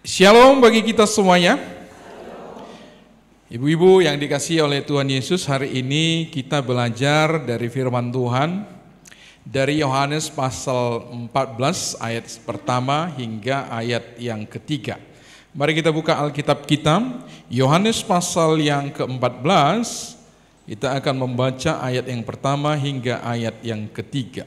Shalom bagi kita semuanya. Ibu-ibu yang dikasihi oleh Tuhan Yesus, hari ini kita belajar dari firman Tuhan dari Yohanes pasal 14 ayat pertama hingga ayat yang ketiga. Mari kita buka Alkitab kita, Yohanes pasal yang ke-14, kita akan membaca ayat yang pertama hingga ayat yang ketiga.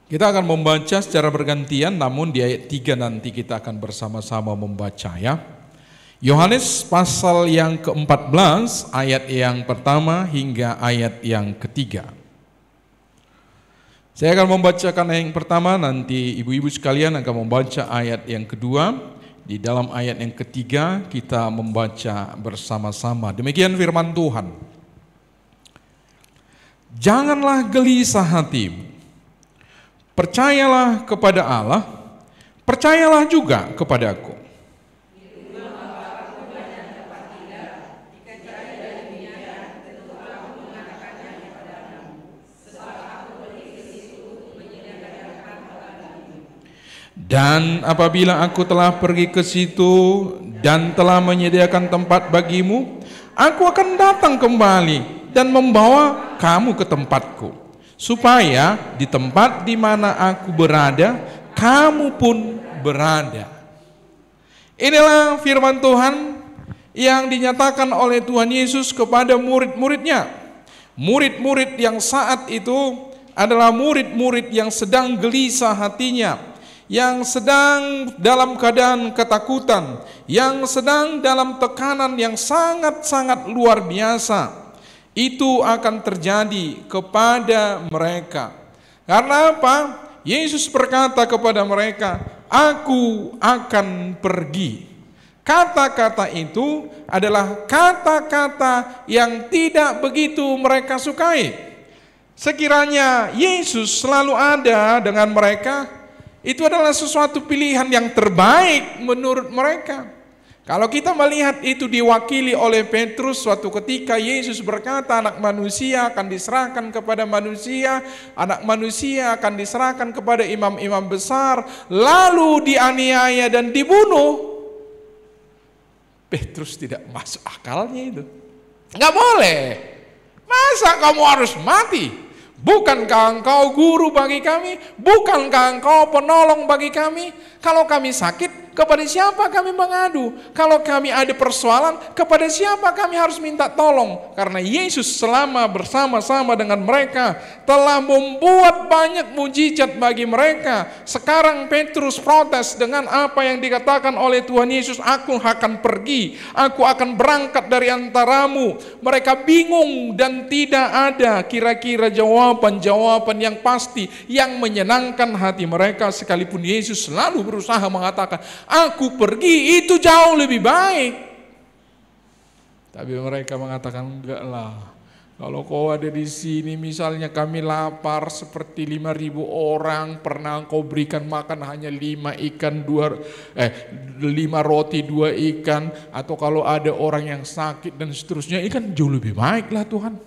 Kita akan membaca secara bergantian, namun di ayat 3 nanti kita akan bersama-sama membaca ya. Yohanes pasal yang ke-14 ayat yang pertama hingga ayat yang ketiga. Saya akan membacakan ayat yang pertama, nanti ibu-ibu sekalian akan membaca ayat yang kedua. Di dalam ayat yang ketiga kita membaca bersama-sama. Demikian firman Tuhan. Janganlah gelisah hatimu. Percayalah kepada Allah, percayalah juga kepadaku. Dan apabila aku telah pergi ke situ dan telah menyediakan tempat bagimu, aku akan datang kembali dan membawa kamu ke tempatku, supaya di tempat di mana aku berada, kamu pun berada. Inilah firman Tuhan yang dinyatakan oleh Tuhan Yesus kepada murid-muridnya. Murid-murid yang saat itu adalah murid-murid yang sedang gelisah hatinya, yang sedang dalam keadaan ketakutan, yang sedang dalam tekanan yang sangat-sangat luar biasa. Itu akan terjadi kepada mereka. Karena apa? Yesus berkata kepada mereka, aku akan pergi. Kata-kata itu adalah kata-kata yang tidak begitu mereka sukai. Sekiranya Yesus selalu ada dengan mereka, itu adalah sesuatu pilihan yang terbaik menurut mereka. Kalau kita melihat itu diwakili oleh Petrus, suatu ketika Yesus berkata anak manusia akan diserahkan kepada manusia, anak manusia akan diserahkan kepada imam-imam besar, lalu dianiaya dan dibunuh. Petrus tidak masuk akalnya itu. Enggak boleh. Masa kamu harus mati? Bukankah engkau guru bagi kami? Bukankah engkau penolong bagi kami? Kalau kami sakit, kepada siapa kami mengadu? Kalau kami ada persoalan, kepada siapa kami harus minta tolong? Karena Yesus selama bersama-sama dengan mereka telah membuat banyak mujizat bagi mereka. Sekarang Petrus protes dengan apa yang dikatakan oleh Tuhan Yesus, aku akan pergi, aku akan berangkat dari antaramu. Mereka bingung dan tidak ada kira-kira jawaban-jawaban yang pasti yang menyenangkan hati mereka, sekalipun Yesus selalu berusaha mengatakan, aku pergi itu jauh lebih baik. Tapi mereka mengatakan, enggak lah. Kalau kau ada di sini, misalnya kami lapar seperti 5.000 orang, pernah kau berikan makan hanya 5 roti 2 ikan, atau kalau ada orang yang sakit dan seterusnya, ini kan jauh lebih baik lah Tuhan.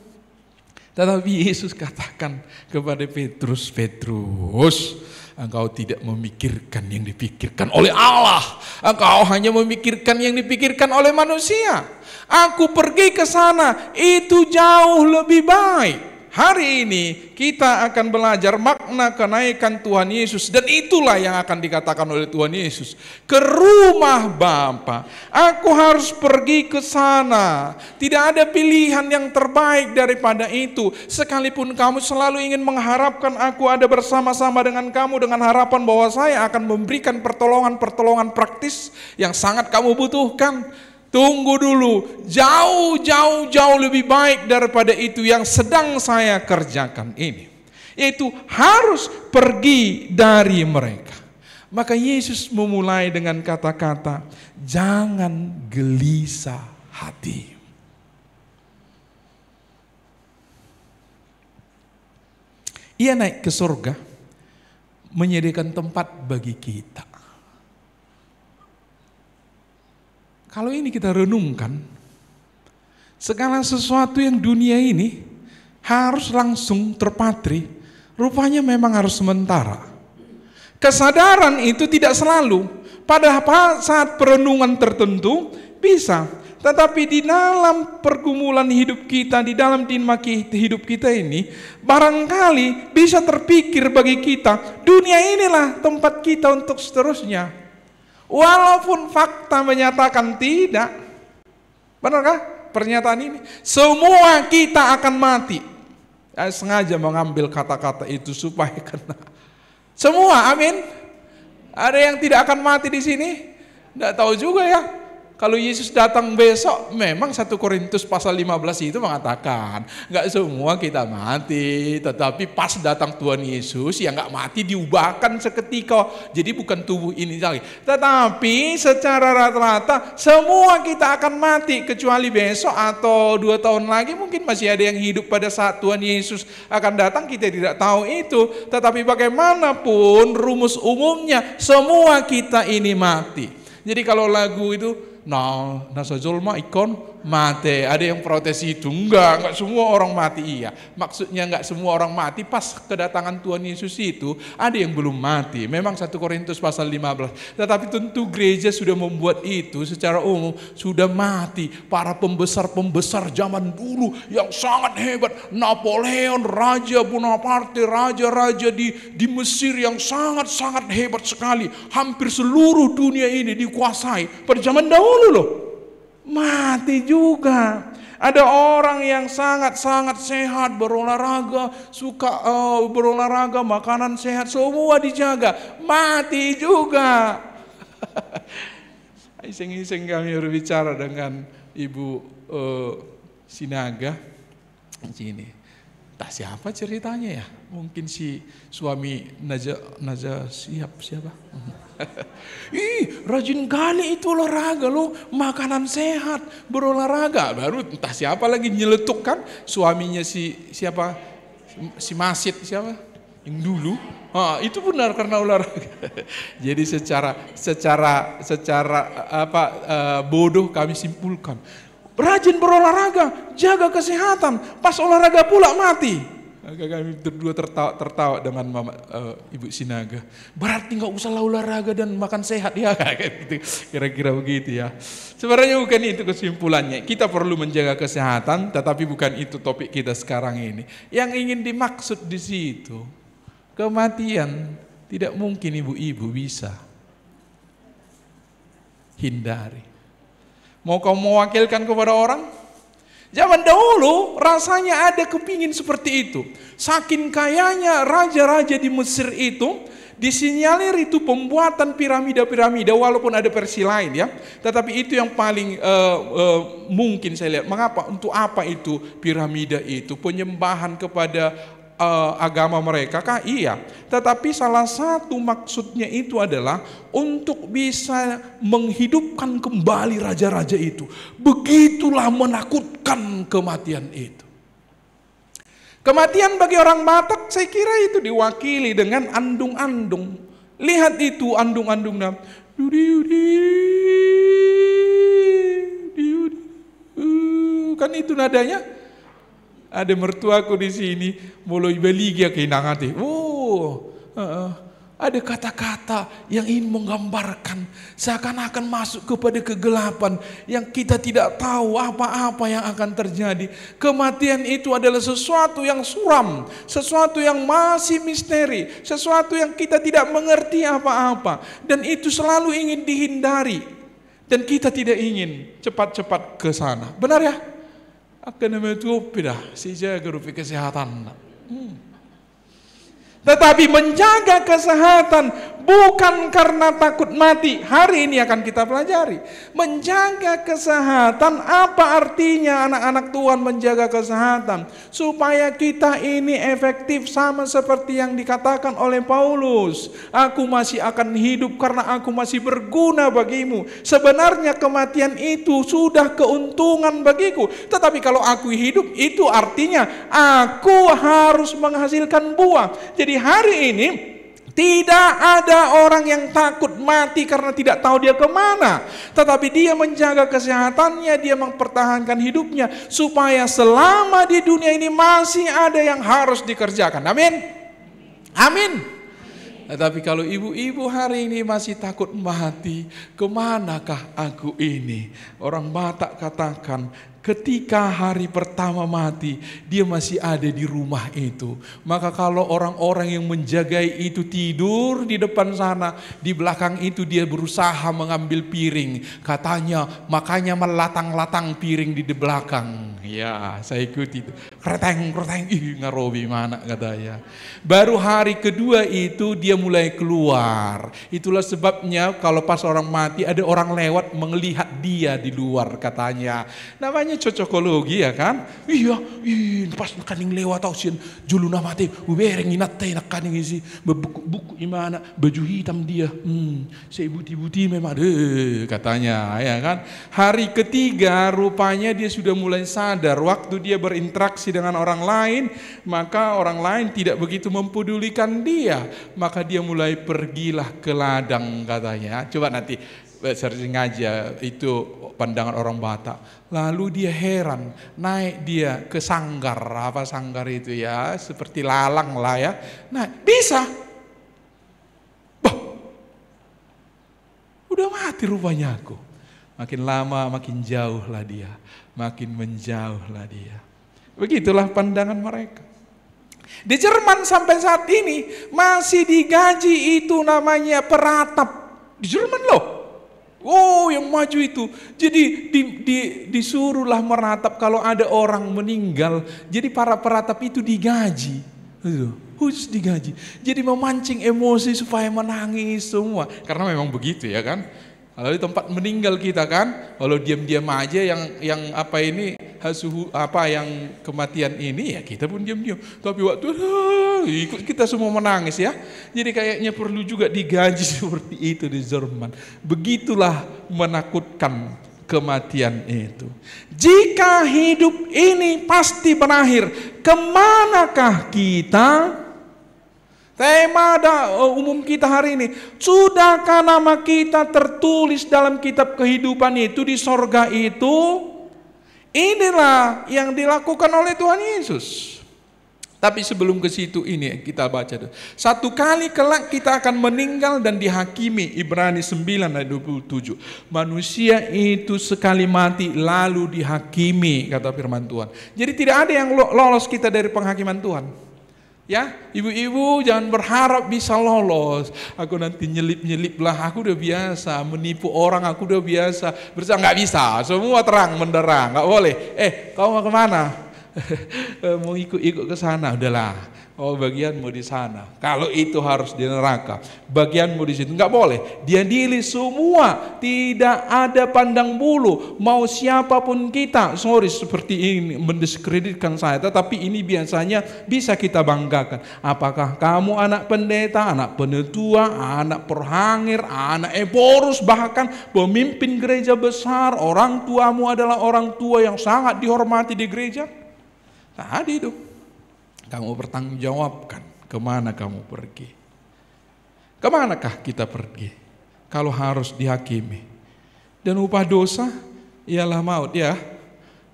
Tetapi Yesus katakan kepada Petrus, Petrus, engkau tidak memikirkan yang dipikirkan oleh Allah. Engkau hanya memikirkan yang dipikirkan oleh manusia. Aku pergi ke sana, itu jauh lebih baik. Hari ini kita akan belajar makna kenaikan Tuhan Yesus, dan itulah yang akan dikatakan oleh Tuhan Yesus. Ke rumah Bapa, aku harus pergi ke sana. Tidak ada pilihan yang terbaik daripada itu. Sekalipun kamu selalu ingin mengharapkan aku ada bersama-sama dengan kamu dengan harapan bahwa saya akan memberikan pertolongan-pertolongan praktis yang sangat kamu butuhkan. Tunggu dulu, jauh lebih baik daripada itu yang sedang saya kerjakan ini. Yaitu harus pergi dari mereka. Maka Yesus memulai dengan kata-kata, jangan gelisah hati. Ia naik ke surga, menyediakan tempat bagi kita. Kalau ini kita renungkan, segala sesuatu yang dunia ini harus langsung terpatri, rupanya memang harus sementara. Kesadaran itu tidak selalu. Pada saat perenungan tertentu bisa. Tetapi di dalam pergumulan hidup kita, di dalam dinamika hidup kita ini, barangkali bisa terpikir bagi kita, dunia inilah tempat kita untuk seterusnya. Walaupun fakta menyatakan tidak. Benarkah pernyataan ini? Semua kita akan mati. Saya sengaja mengambil kata-kata itu supaya kena. Semua, amin. Ada yang tidak akan mati di sini? Tidak tahu juga ya. Kalau Yesus datang besok, memang 1 Korintus pasal 15 itu mengatakan, nggak semua kita mati, tetapi pas datang Tuhan Yesus, yang nggak mati diubahkan seketika. Jadi bukan tubuh ini lagi. Tetapi secara rata-rata, semua kita akan mati, kecuali besok atau 2 tahun lagi, mungkin masih ada yang hidup pada saat Tuhan Yesus akan datang, kita tidak tahu itu. Tetapi bagaimanapun, rumus umumnya, semua kita ini mati. Jadi kalau lagu itu, nasa zulma ikon mati. Ada yang protes itu, enggak semua orang mati. Iya, maksudnya enggak semua orang mati. Pas kedatangan Tuhan Yesus itu ada yang belum mati. Memang 1 Korintus pasal 15. Tetapi tentu gereja sudah membuat itu secara umum, sudah mati. Para pembesar-pembesar zaman dulu yang sangat hebat, Napoleon, Raja Bonaparte, raja-raja di Mesir yang sangat-sangat hebat sekali. Hampir seluruh dunia ini dikuasai pada zaman dahulu loh. Mati juga. Ada orang yang sangat-sangat sehat, berolahraga, suka berolahraga, makanan sehat, semua dijaga. Mati juga. Iseng-iseng kami berbicara dengan Ibu Sinaga. Sini. Tak siapa ceritanya ya? Mungkin si suami Naja siapa? Ih, rajin kali itu olahraga lo, makanan sehat, berolahraga. Baru entah siapa lagi nyeletuk kan, suaminya siapa? Si Masid siapa? Yang dulu. Itu benar karena olahraga. Jadi secara bodoh kami simpulkan, rajin berolahraga, jaga kesehatan, pas olahraga pula mati. Kami berdua tertawa dengan Ibu Sinaga. Berarti nggak usah olahraga dan makan sehat ya, gitu. Kira-kira begitu ya. Sebenarnya bukan itu kesimpulannya. Kita perlu menjaga kesehatan, tetapi bukan itu topik kita sekarang ini. Yang ingin dimaksud di situ, kematian tidak mungkin ibu-ibu bisa hindari. Mau kamu mewakilkan kepada orang? Zaman dahulu rasanya ada kepingin seperti itu. Saking kayanya raja-raja di Mesir itu, disinyalir itu pembuatan piramida-piramida, walaupun ada versi lain ya. Tetapi itu yang paling mungkin saya lihat. Mengapa? Untuk apa itu piramida itu? Penyembahan kepada agama mereka kah? Iya. Tetapi salah satu maksudnya itu adalah untuk bisa menghidupkan kembali raja-raja itu. Begitulah menakutkan kematian itu. Kematian bagi orang Batak saya kira itu diwakili dengan andung-andung. Lihat itu andung-andungnya. Kan itu nadanya. Ada mertuaku di sini, mulai beligia keinangati. Ada kata-kata yang ingin menggambarkan seakan-akan masuk kepada kegelapan yang kita tidak tahu apa-apa yang akan terjadi. Kematian itu adalah sesuatu yang suram, sesuatu yang masih misteri, sesuatu yang kita tidak mengerti apa-apa, dan itu selalu ingin dihindari, dan kita tidak ingin cepat-cepat ke sana. Benar ya? Akan itu pindah, si jaga rupi kesehatan. Tetapi menjaga kesehatan bukan karena takut mati. Hari ini akan kita pelajari. Menjaga kesehatan, apa artinya anak-anak Tuhan menjaga kesehatan? Supaya kita ini efektif sama seperti yang dikatakan oleh Paulus. Aku masih akan hidup karena aku masih berguna bagimu. Sebenarnya kematian itu sudah keuntungan bagiku. Tetapi kalau aku hidup, itu artinya aku harus menghasilkan buah. Jadi hari ini tidak ada orang yang takut mati karena tidak tahu dia kemana. Tetapi dia menjaga kesehatannya, dia mempertahankan hidupnya supaya selama di dunia ini masih ada yang harus dikerjakan. Amin. Amin. Tetapi kalau ibu-ibu hari ini masih takut mati, kemanakah aku ini? Orang Batak katakan, ketika hari pertama mati, dia masih ada di rumah itu. Maka kalau orang-orang yang menjagai itu tidur di depan sana, di belakang itu dia berusaha mengambil piring. Katanya, makanya melatang-latang piring di belakang. Ya, saya ikuti itu. Kreteng, ngarobi mana katanya. Baru hari kedua itu dia mulai keluar. Itulah sebabnya kalau pas orang mati ada orang lewat melihat dia di luar katanya. Namanya cocokologi ya kan? Iya, pas kaning lewat tau sih juluna mati, ubereng inate nak kaning isi buku imana baju hitam dia. Saya buti memang katanya ya kan. Hari ketiga rupanya dia sudah mulai sadar waktu dia berinteraksi dengan orang lain, maka orang lain tidak begitu mempedulikan dia, maka dia mulai pergilah ke ladang katanya. Coba nanti searching aja itu pandangan orang Batak. Lalu dia heran, naik dia ke sanggar, apa sanggar itu ya, seperti lalang lah ya. Nah bisa, udah mati rupanya aku. Makin lama makin jauh lah dia, makin menjauh lah dia. Begitulah pandangan mereka. Di Jerman sampai saat ini masih digaji itu namanya peratap. Di Jerman loh. Oh yang maju itu. Jadi disuruhlah meratap kalau ada orang meninggal. Jadi para peratap itu digaji. Khusus digaji. Jadi memancing emosi supaya menangis semua. Karena memang begitu ya kan. Kalau di tempat meninggal kita kan, kalau diam-diam aja yang apa ini yang kematian ini ya kita pun diam-diam. Tapi waktu ikut kita semua menangis ya. Jadi kayaknya perlu juga digaji seperti itu di Jerman. Begitulah menakutkan kematian itu. Jika hidup ini pasti berakhir, kemanakah kita? Tema umum kita hari ini, sudahkah nama kita tertulis dalam kitab kehidupan itu di sorga itu? Inilah yang dilakukan oleh Tuhan Yesus. Tapi sebelum ke situ ini kita baca. Satu kali kelak kita akan meninggal dan dihakimi. Ibrani 9 ayat 27. Manusia itu sekali mati lalu dihakimi, kata firman Tuhan. Jadi tidak ada yang lolos kita dari penghakiman Tuhan. Ya, ibu-ibu jangan berharap bisa lolos. Aku nanti nyelip-nyelip lah, aku udah biasa menipu orang, aku udah biasa. Nggak bisa, semua terang menderang, nggak boleh. Kau mau kemana? Mau ikut-ikut ke sana, udahlah. Oh bagianmu di sana. Kalau itu harus di neraka, bagianmu di situ nggak boleh. Diadili semua, tidak ada pandang bulu. Mau siapapun kita, seperti ini mendiskreditkan saya, tetapi ini biasanya bisa kita banggakan. Apakah kamu anak pendeta, anak penetua, anak perhangir, anak eporus, bahkan pemimpin gereja besar, orang tuamu adalah orang tua yang sangat dihormati di gereja? Tadi itu. Kamu bertanggung jawabkan kemana kamu pergi. Kemanakah kita pergi kalau harus dihakimi? Dan upah dosa ialah maut ya,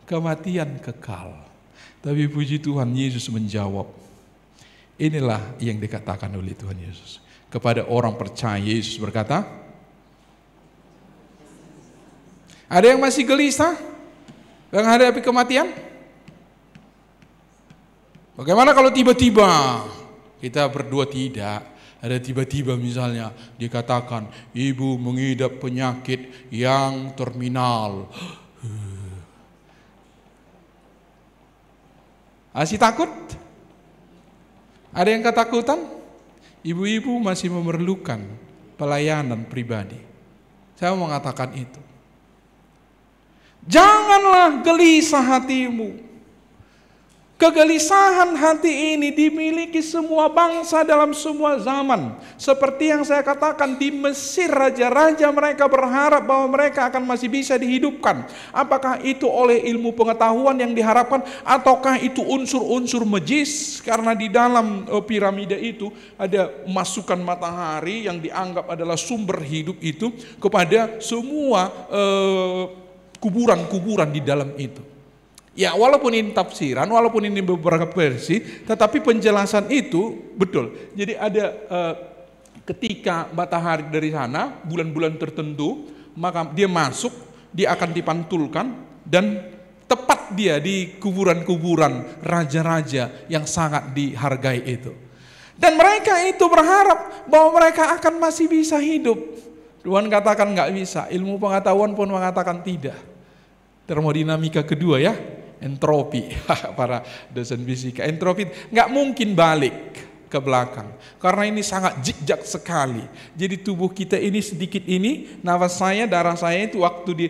kematian kekal. Tapi puji Tuhan Yesus menjawab. Inilah yang dikatakan oleh Tuhan Yesus. Kepada orang percaya Yesus berkata, ada yang masih gelisah menghadapi kematian? Bagaimana kalau tiba-tiba kita berdua tidak, ada tiba-tiba misalnya dikatakan ibu mengidap penyakit yang terminal. Masih takut? Ada yang ketakutan? Ibu-ibu masih memerlukan pelayanan pribadi. Saya mau mengatakan itu. Janganlah gelisah hatimu. Kegelisahan hati ini dimiliki semua bangsa dalam semua zaman. Seperti yang saya katakan, di Mesir raja-raja mereka berharap bahwa mereka akan masih bisa dihidupkan. Apakah itu oleh ilmu pengetahuan yang diharapkan, ataukah itu unsur-unsur majis? Karena di dalam piramida itu ada masukan matahari yang dianggap adalah sumber hidup itu kepada semua kuburan-kuburan di dalam itu. Ya walaupun ini tafsiran, walaupun ini beberapa versi, tetapi penjelasan itu betul. Jadi ada Ketika matahari dari sana, bulan-bulan tertentu, maka dia masuk, dia akan dipantulkan, dan tepat dia di kuburan-kuburan raja-raja yang sangat dihargai itu. Dan mereka itu berharap bahwa mereka akan masih bisa hidup. Tuhan katakan nggak bisa, ilmu pengetahuan pun mengatakan tidak. Termodinamika kedua ya, entropi. Para dosen fisika, entropi nggak mungkin balik ke belakang, karena ini sangat zigzag sekali. Jadi tubuh kita ini sedikit ini, nafas saya, darah saya itu waktu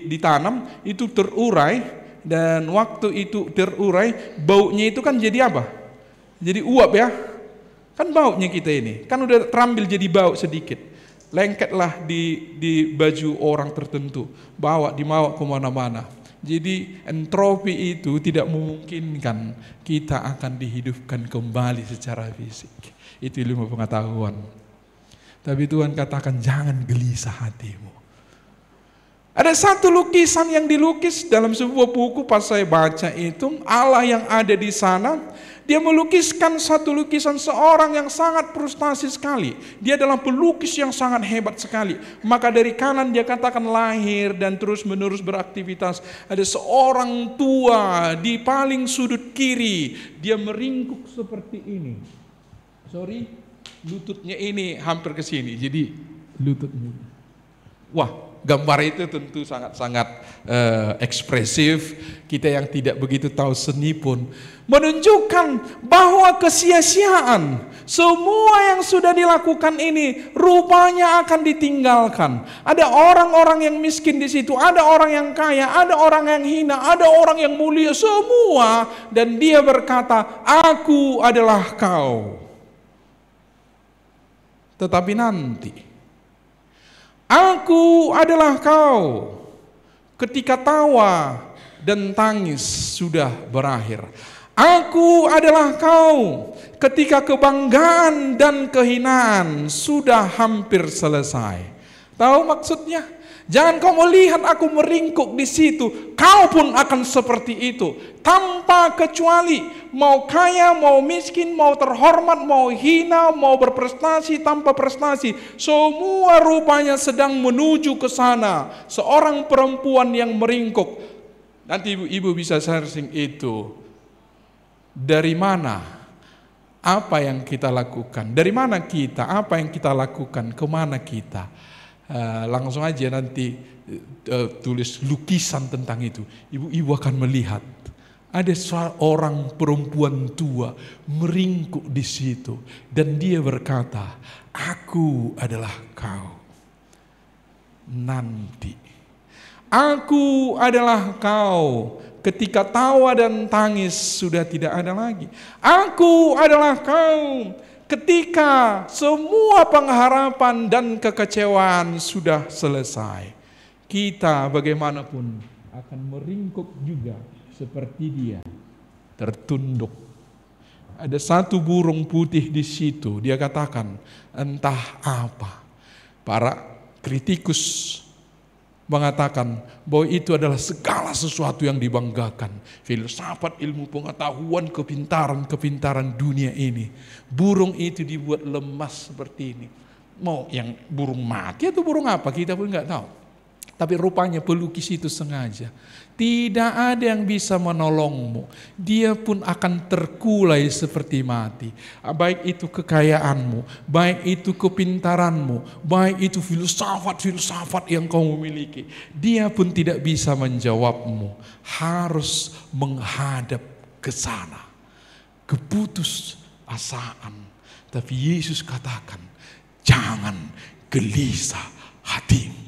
ditanam itu terurai, dan waktu itu terurai baunya itu kan jadi apa? Jadi uap ya, kan baunya kita ini kan udah terambil jadi bau sedikit, lengketlah di baju orang tertentu, dibawa kemana-mana. Jadi entropi itu tidak memungkinkan kita akan dihidupkan kembali secara fisik. Itu ilmu pengetahuan. Tapi Tuhan katakan jangan gelisah hatimu. Ada satu lukisan yang dilukis dalam sebuah buku pas saya baca itu, Allah yang ada di sana. Dia melukiskan satu lukisan seorang yang sangat frustasi sekali. Dia adalah pelukis yang sangat hebat sekali. Maka dari kanan dia katakan lahir dan terus menerus beraktivitas. Ada seorang tua di paling sudut kiri. Dia meringkuk seperti ini. Lututnya ini hampir ke sini. Jadi lututnya. Wah, gambar itu tentu sangat-sangat ekspresif. Kita yang tidak begitu tahu seni pun menunjukkan bahwa kesia-siaan semua yang sudah dilakukan ini rupanya akan ditinggalkan. Ada orang-orang yang miskin di situ, ada orang yang kaya, ada orang yang hina, ada orang yang mulia, semua. Dan dia berkata, aku adalah kau. Tetapi nanti, aku adalah kau ketika tawa dan tangis sudah berakhir. Aku adalah kau ketika kebanggaan dan kehinaan sudah hampir selesai. Tahu maksudnya? Jangan kau melihat aku meringkuk di situ, kau pun akan seperti itu. Tanpa kecuali, mau kaya, mau miskin, mau terhormat, mau hina, mau berprestasi, tanpa prestasi, semua rupanya sedang menuju ke sana. Seorang perempuan yang meringkuk. Nanti ibu bisa searching itu. Dari mana? Apa yang kita lakukan? Dari mana kita? Apa yang kita lakukan? Kemana kita? Langsung aja nanti tulis lukisan tentang itu. Ibu-ibu akan melihat ada seorang perempuan tua meringkuk di situ dan dia berkata, aku adalah kau. Nanti aku adalah kau ketika tawa dan tangis sudah tidak ada lagi. Aku adalah kau ketika semua pengharapan dan kekecewaan sudah selesai. Kita bagaimanapun akan meringkuk juga seperti dia, tertunduk. Ada satu burung putih di situ, dia katakan, entah apa. Para kritikus mengatakan bahwa itu adalah segala sesuatu yang dibanggakan. Filsafat, ilmu pengetahuan, kepintaran dunia ini. Burung itu dibuat lemas seperti ini. Mau yang burung mati atau burung apa kita pun nggak tahu. Tapi rupanya pelukis itu sengaja. Tidak ada yang bisa menolongmu. Dia pun akan terkulai seperti mati. Baik itu kekayaanmu, baik itu kepintaranmu, baik itu filsafat yang kau miliki. Dia pun tidak bisa menjawabmu. Harus menghadap ke sana. Keputusasaan. Tapi Yesus katakan, jangan gelisah hatimu.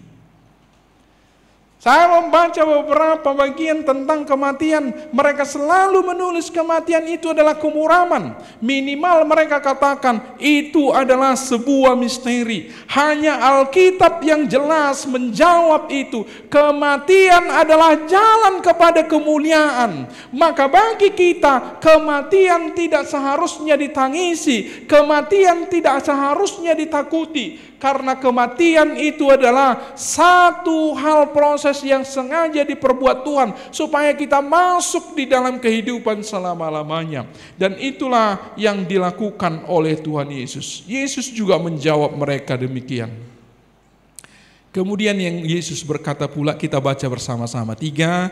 Saya membaca beberapa bagian tentang kematian. Mereka selalu menulis kematian itu adalah kemuraman. Minimal mereka katakan itu adalah sebuah misteri. Hanya Alkitab yang jelas menjawab itu. Kematian adalah jalan kepada kemuliaan. Maka bagi kita, kematian tidak seharusnya ditangisi. Kematian tidak seharusnya ditakuti. Karena kematian itu adalah satu hal proses proses yang sengaja diperbuat Tuhan supaya kita masuk di dalam kehidupan selama-lamanya. Dan itulah yang dilakukan oleh Tuhan Yesus. Yesus juga menjawab mereka demikian. Kemudian yang Yesus berkata pula, kita baca bersama-sama. 3,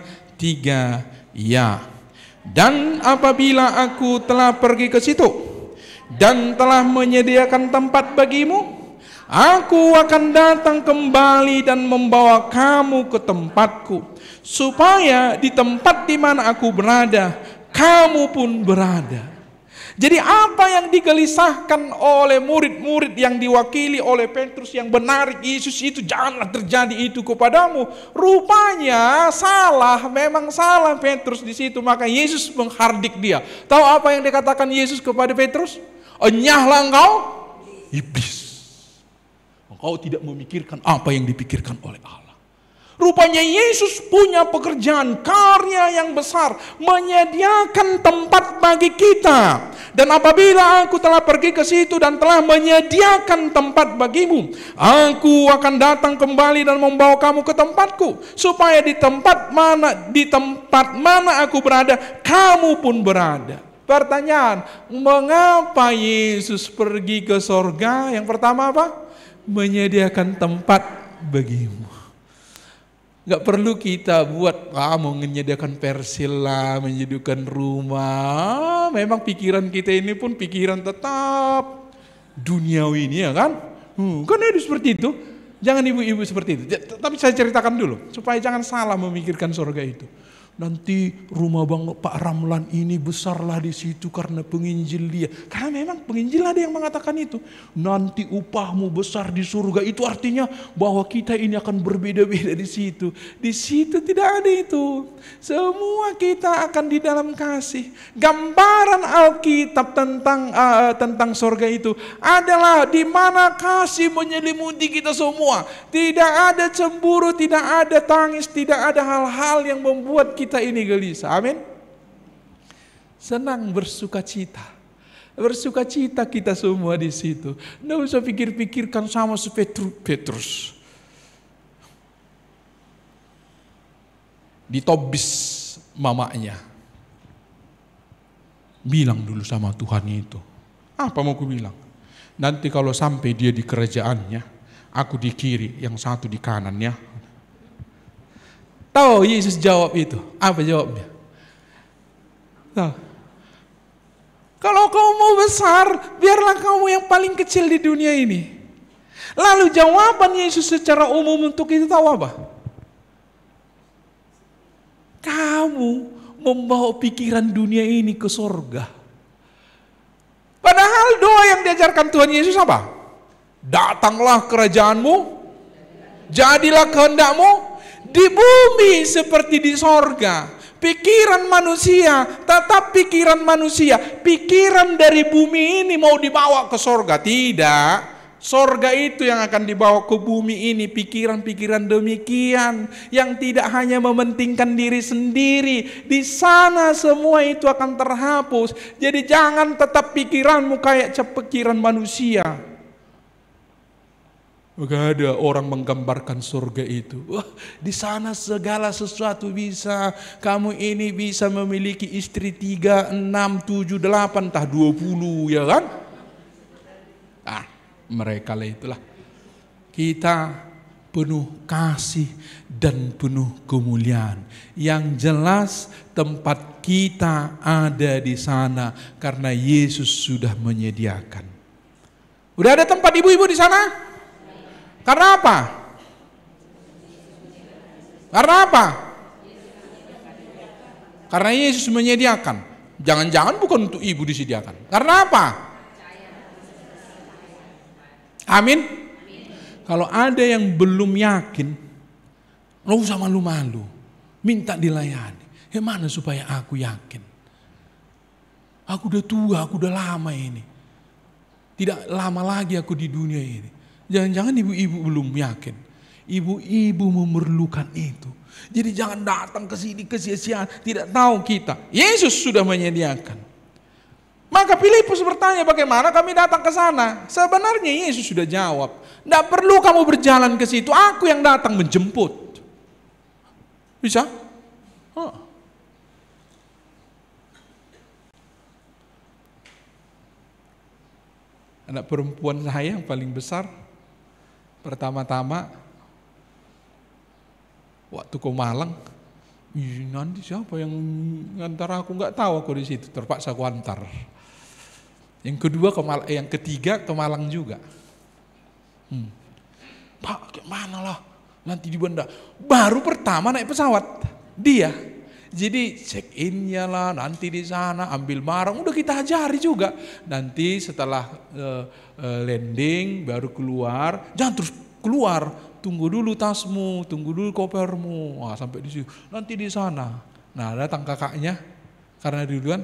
ya. Dan apabila aku telah pergi ke situ dan telah menyediakan tempat bagimu, aku akan datang kembali dan membawa kamu ke tempatku, supaya di tempat di mana aku berada, kamu pun berada. Jadi apa yang digelisahkan oleh murid-murid yang diwakili oleh Petrus yang menarik Yesus itu, janganlah terjadi itu kepadamu. Rupanya salah, memang salah Petrus di situ. Maka Yesus menghardik dia. Tahu apa yang dikatakan Yesus kepada Petrus? Enyahlah engkau, iblis. Engkau tidak memikirkan apa yang dipikirkan oleh Allah. Rupanya Yesus punya pekerjaan, karya yang besar, menyediakan tempat bagi kita. Dan apabila aku telah pergi ke situ dan telah menyediakan tempat bagimu, aku akan datang kembali dan membawa kamu ke tempatku, supaya di tempat mana aku berada, kamu pun berada. Pertanyaan, mengapa Yesus pergi ke sorga? Yang pertama apa? Menyediakan tempat bagimu. Gak perlu kita buat, mau menyediakan persil lah, menyediakan rumah. Memang pikiran kita ini pun pikiran tetap duniawi ini, ya kan? Kan ada seperti itu. Jangan ibu-ibu seperti itu. Tapi saya ceritakan dulu, supaya jangan salah memikirkan surga itu. Nanti rumah Bang Pak Ramlan ini besarlah di situ karena penginjil dia. Karena memang penginjil ada yang mengatakan itu. Nanti upahmu besar di surga, itu artinya bahwa kita ini akan berbeda-beda di situ. Di situ tidak ada itu. Semua kita akan di dalam kasih. Gambaran Alkitab tentang surga itu adalah di mana kasih menyelimuti kita semua. Tidak ada cemburu, tidak ada tangis, tidak ada hal-hal yang membuat kita ini gelisah. Amin. Senang, bersukacita. Bersukacita kita semua di situ. Nggak usah pikir-pikirkan sama Petrus. Ditobis mamanya. Bilang dulu sama Tuhan itu. Apa mau ku bilang? Nanti kalau sampai dia di kerajaannya, aku di kiri, yang satu di kanannya. Tahu Yesus jawab itu? Apa jawabnya? Tahu? Kalau kau mau besar, biarlah kamu yang paling kecil di dunia ini. Lalu jawaban Yesus secara umum untuk itu tahu apa? Kamu membawa pikiran dunia ini ke surga. Padahal doa yang diajarkan Tuhan Yesus apa? Datanglah kerajaanmu, jadilah kehendakmu, di bumi seperti di sorga. Pikiran manusia tetap pikiran manusia. Pikiran dari bumi ini mau dibawa ke sorga. Tidak. Sorga itu yang akan dibawa ke bumi ini. Pikiran-pikiran demikian. Yang tidak hanya mementingkan diri sendiri. Di sana semua itu akan terhapus. Jadi jangan tetap pikiranmu kayak pikiran manusia. Maka ada orang menggambarkan surga itu. Wah, di sana segala sesuatu bisa. Kamu ini bisa memiliki istri 3, 6, 7, 8, entah 20, ya kan? Mereka lah itulah. Kita penuh kasih dan penuh kemuliaan. Yang jelas tempat kita ada di sana karena Yesus sudah menyediakan. Udah ada tempat ibu-ibu di sana? Karena apa? Karena apa? Karena Yesus menyediakan. Jangan-jangan bukan untuk ibu disediakan. Karena apa? Amin. Kalau ada yang belum yakin, nggak usah malu-malu, minta dilayani. Mana supaya aku yakin? Aku udah tua, aku udah lama ini. Tidak lama lagi aku di dunia ini. Jangan-jangan ibu-ibu belum yakin. Ibu-ibu memerlukan itu. Jadi jangan datang ke sini kesia-siaan. Tidak tahu kita. Yesus sudah menyediakan. Maka Filipus bertanya, bagaimana kami datang ke sana? Sebenarnya Yesus sudah jawab. Tidak perlu kamu berjalan ke situ. Aku yang datang menjemput. Bisa? Oh. Anak perempuan saya yang paling besar, pertama-tama waktu ke Malang, nanti siapa yang ngantar aku, nggak tahu aku di situ, terpaksa aku antar. Yang kedua yang ketiga ke Malang juga. Pak, gimana lah? Nanti di bandara. Baru pertama naik pesawat dia. Jadi check in-nya lah, nanti di sana ambil barang, udah kita ajari juga. Nanti setelah landing baru keluar, jangan terus keluar, tunggu dulu tasmu, tunggu dulu kopermu. Wah, sampai di situ. Nanti di sana. Nah, datang kakaknya karena duluan,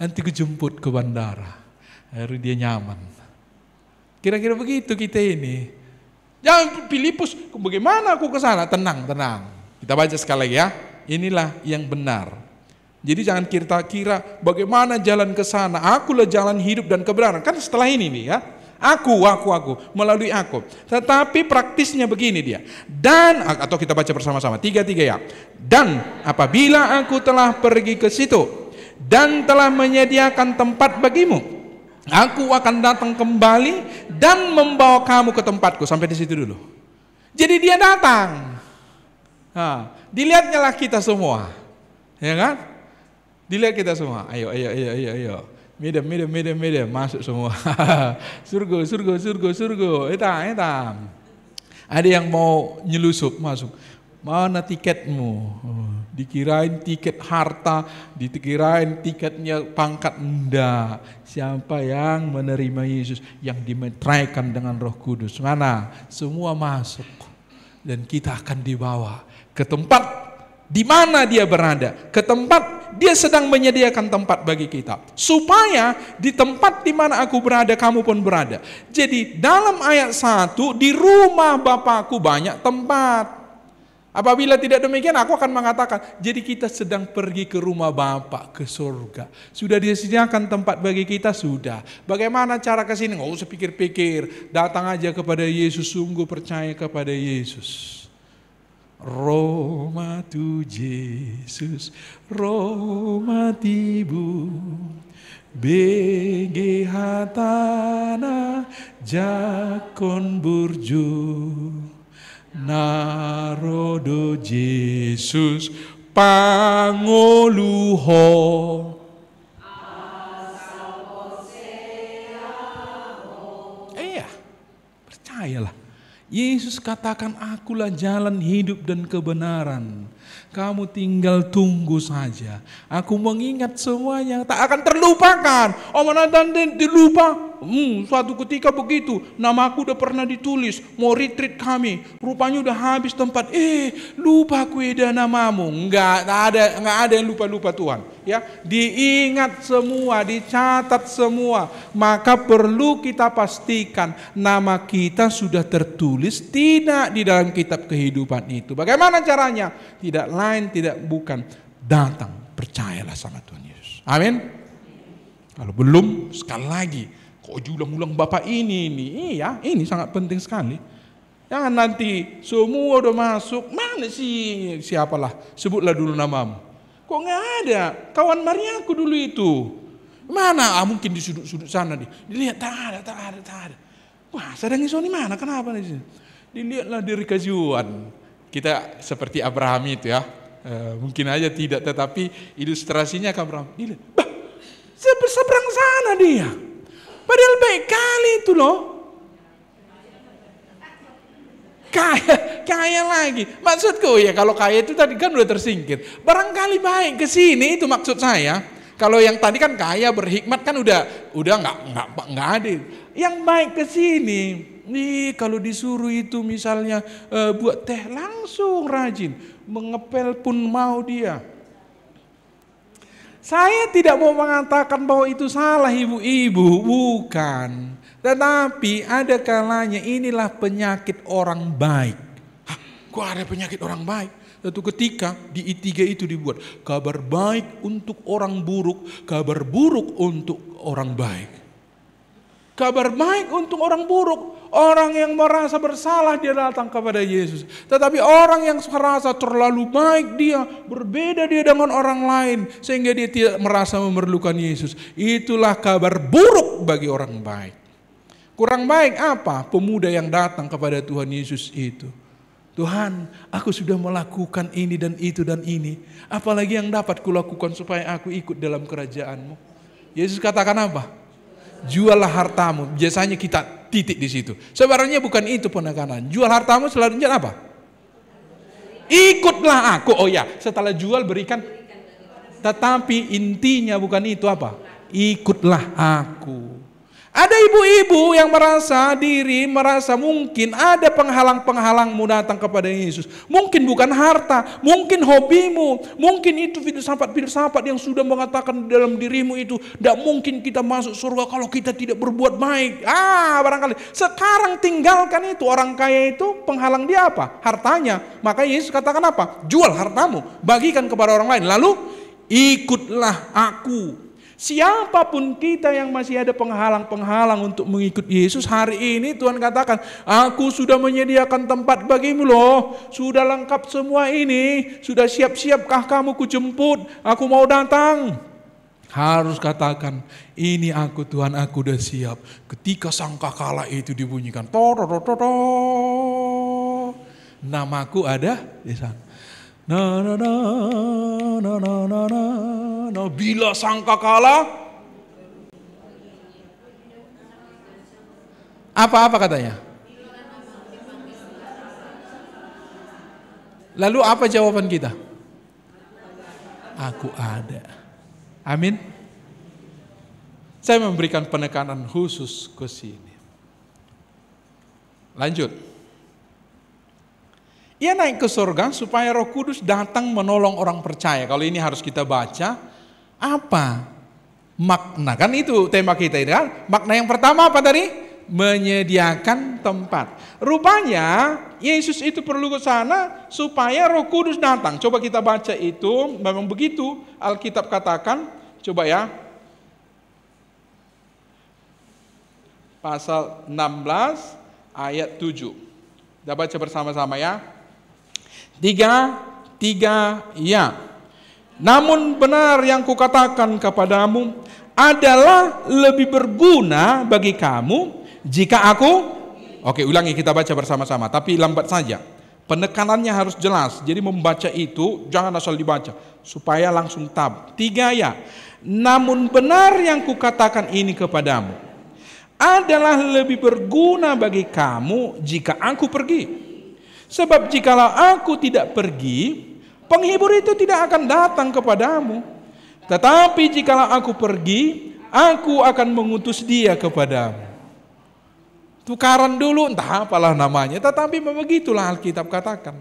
nanti kejemput ke bandara. Baru dia nyaman. Kira-kira begitu kita ini. Jangan Filipus, bagaimana aku ke sana? Tenang. Kita baca sekali lagi ya. Inilah yang benar. Jadi jangan kira-kira bagaimana jalan ke sana. Akulah jalan hidup dan kebenaran. Kan setelah ini nih ya. Aku, melalui aku. Tetapi praktisnya begini dia. Dan, atau kita baca bersama-sama. 3 ya. Dan apabila aku telah pergi ke situ dan telah menyediakan tempat bagimu, aku akan datang kembali dan membawa kamu ke tempatku. Sampai di situ dulu. Jadi dia datang. Nah, dilihatnya lah kita semua, ya kan? Dilihat kita semua. Ayo. Medium, masuk semua. surga. Etam. Ada yang mau nyelusup masuk. Mana tiketmu? Dikirain tiket harta, dikirain tiketnya pangkat. Enggak. Siapa yang menerima Yesus, yang dimeteraikan dengan Roh Kudus, mana? Semua masuk. Dan kita akan dibawa ke tempat di mana dia berada, ke tempat dia sedang menyediakan tempat bagi kita, supaya di tempat di mana aku berada, kamu pun berada. Jadi dalam ayat 1, di rumah Bapakku banyak tempat. Apabila tidak demikian, aku akan mengatakan, jadi kita sedang pergi ke rumah Bapa, ke surga. Sudah disediakan tempat bagi kita, sudah. Bagaimana cara ke sini? Nggak usah pikir-pikir, datang aja kepada Yesus, sungguh percaya kepada Yesus. Roma tu Jesus, Roma tibu, bege hatana jakon burju, narodo Jesus pangoluho. Iya, percayalah. Yesus katakan, akulah jalan hidup dan kebenaran. Kamu tinggal tunggu saja. Aku mengingat semuanya, tak akan terlupakan. Oh, mana dilupa? Suatu ketika begitu, namaku udah pernah ditulis, mau retreat kami, rupanya udah habis tempat. Lupa aku eda namamu. Enggak ada yang lupa Tuhan. Ya, diingat semua, dicatat semua. Maka perlu kita pastikan nama kita sudah tertulis tidak di dalam kitab kehidupan itu. Bagaimana caranya? Tidak lain, tidak bukan, datang, percayalah sama Tuhan Yesus. Amin. Kalau belum, sekali lagi, kok diulang-ulang Bapak ini. Iya, ini sangat penting sekali. Jangan nanti semua udah masuk, mana sih siapalah, sebutlah dulu namamu. Kok nggak ada? Kawan Mariaku dulu itu. Mana? Mungkin di sudut-sudut sana dilihat, tak ada. Wah, sedang iso di mana? Kenapa di sini? Dilihatlah di Rikajuan. Kita seperti Abraham itu ya. Mungkin aja tidak, tetapi ilustrasinya ke Abraham. Dilihat, seberang sana dia. Padahal baik kali itu loh. Kaya lagi. Maksudku ya, kalau kaya itu tadi kan udah tersingkir. Barangkali baik ke sini, itu maksud saya. Kalau yang tadi kan kaya berhikmat kan udah nggak adil. Yang baik ke sini. Nih kalau disuruh itu misalnya buat teh langsung rajin, mengepel pun mau dia. Saya tidak mau mengatakan bahwa itu salah ibu-ibu, bukan. Tetapi ada kalanya inilah penyakit orang baik. Kok ada penyakit orang baik? Suatu ketika di I3 itu dibuat kabar baik untuk orang buruk, kabar buruk untuk orang baik. Kabar baik untuk orang buruk. Orang yang merasa bersalah dia datang kepada Yesus. Tetapi orang yang merasa terlalu baik dia, berbeda dia dengan orang lain, sehingga dia tidak merasa memerlukan Yesus. Itulah kabar buruk bagi orang baik. Kurang baik apa? Pemuda yang datang kepada Tuhan Yesus itu. Tuhan, aku sudah melakukan ini dan itu dan ini. Apalagi yang dapat kulakukan supaya aku ikut dalam kerajaan-Mu? Yesus katakan apa? Juallah hartamu. Biasanya kita titik di situ. Sebenarnya bukan itu penekanan. Jual hartamu selanjutnya apa? Ikutlah aku. Oh ya, setelah jual berikan. Tetapi intinya bukan itu apa? Ikutlah aku. Ada ibu-ibu yang merasa mungkin ada penghalang-penghalangmu datang kepada Yesus. Mungkin bukan harta, mungkin hobimu, mungkin itu filsafat yang sudah mengatakan dalam dirimu itu, tidak mungkin kita masuk surga kalau kita tidak berbuat baik. Barangkali. Sekarang tinggalkan itu. Orang kaya itu penghalang dia apa? Hartanya. Maka Yesus katakan apa? Jual hartamu, bagikan kepada orang lain. Lalu ikutlah aku. Siapapun kita yang masih ada penghalang-penghalang untuk mengikut Yesus, hari ini Tuhan katakan, aku sudah menyediakan tempat bagimu loh. Sudah lengkap semua ini. Sudah siap-siapkah kamu kujemput? Aku mau datang. Harus katakan, ini aku Tuhan, aku udah siap. Ketika sangkakala itu dibunyikan, namaku ada di sana. Bila sangkakala apa katanya? Lalu apa jawaban kita? Aku ada. Amin. Saya memberikan penekanan khusus ke sini. Lanjut. Ia naik ke surga supaya Roh Kudus datang menolong orang percaya. Kalau ini harus kita baca, apa makna? Kan itu tema kita ini kan. Makna yang pertama apa tadi? Menyediakan tempat. Rupanya Yesus itu perlu ke sana supaya Roh Kudus datang. Coba kita baca itu, memang begitu Alkitab katakan. Coba ya. Pasal 16 ayat 7. Kita baca bersama-sama ya. Tiga, ya. Namun benar yang kukatakan kepadamu adalah lebih berguna bagi kamu jika aku. Oke, ulangi kita baca bersama-sama, tapi lambat saja. Penekanannya harus jelas. Jadi membaca itu jangan asal dibaca, supaya langsung tab. 3 ya. Namun benar yang kukatakan ini kepadamu adalah lebih berguna bagi kamu jika aku pergi. Sebab jikalau aku tidak pergi, penghibur itu tidak akan datang kepadamu. Tetapi jikalau aku pergi, aku akan mengutus dia kepadamu. Tukaran dulu, entah apalah namanya. Tetapi begitulah Alkitab katakan.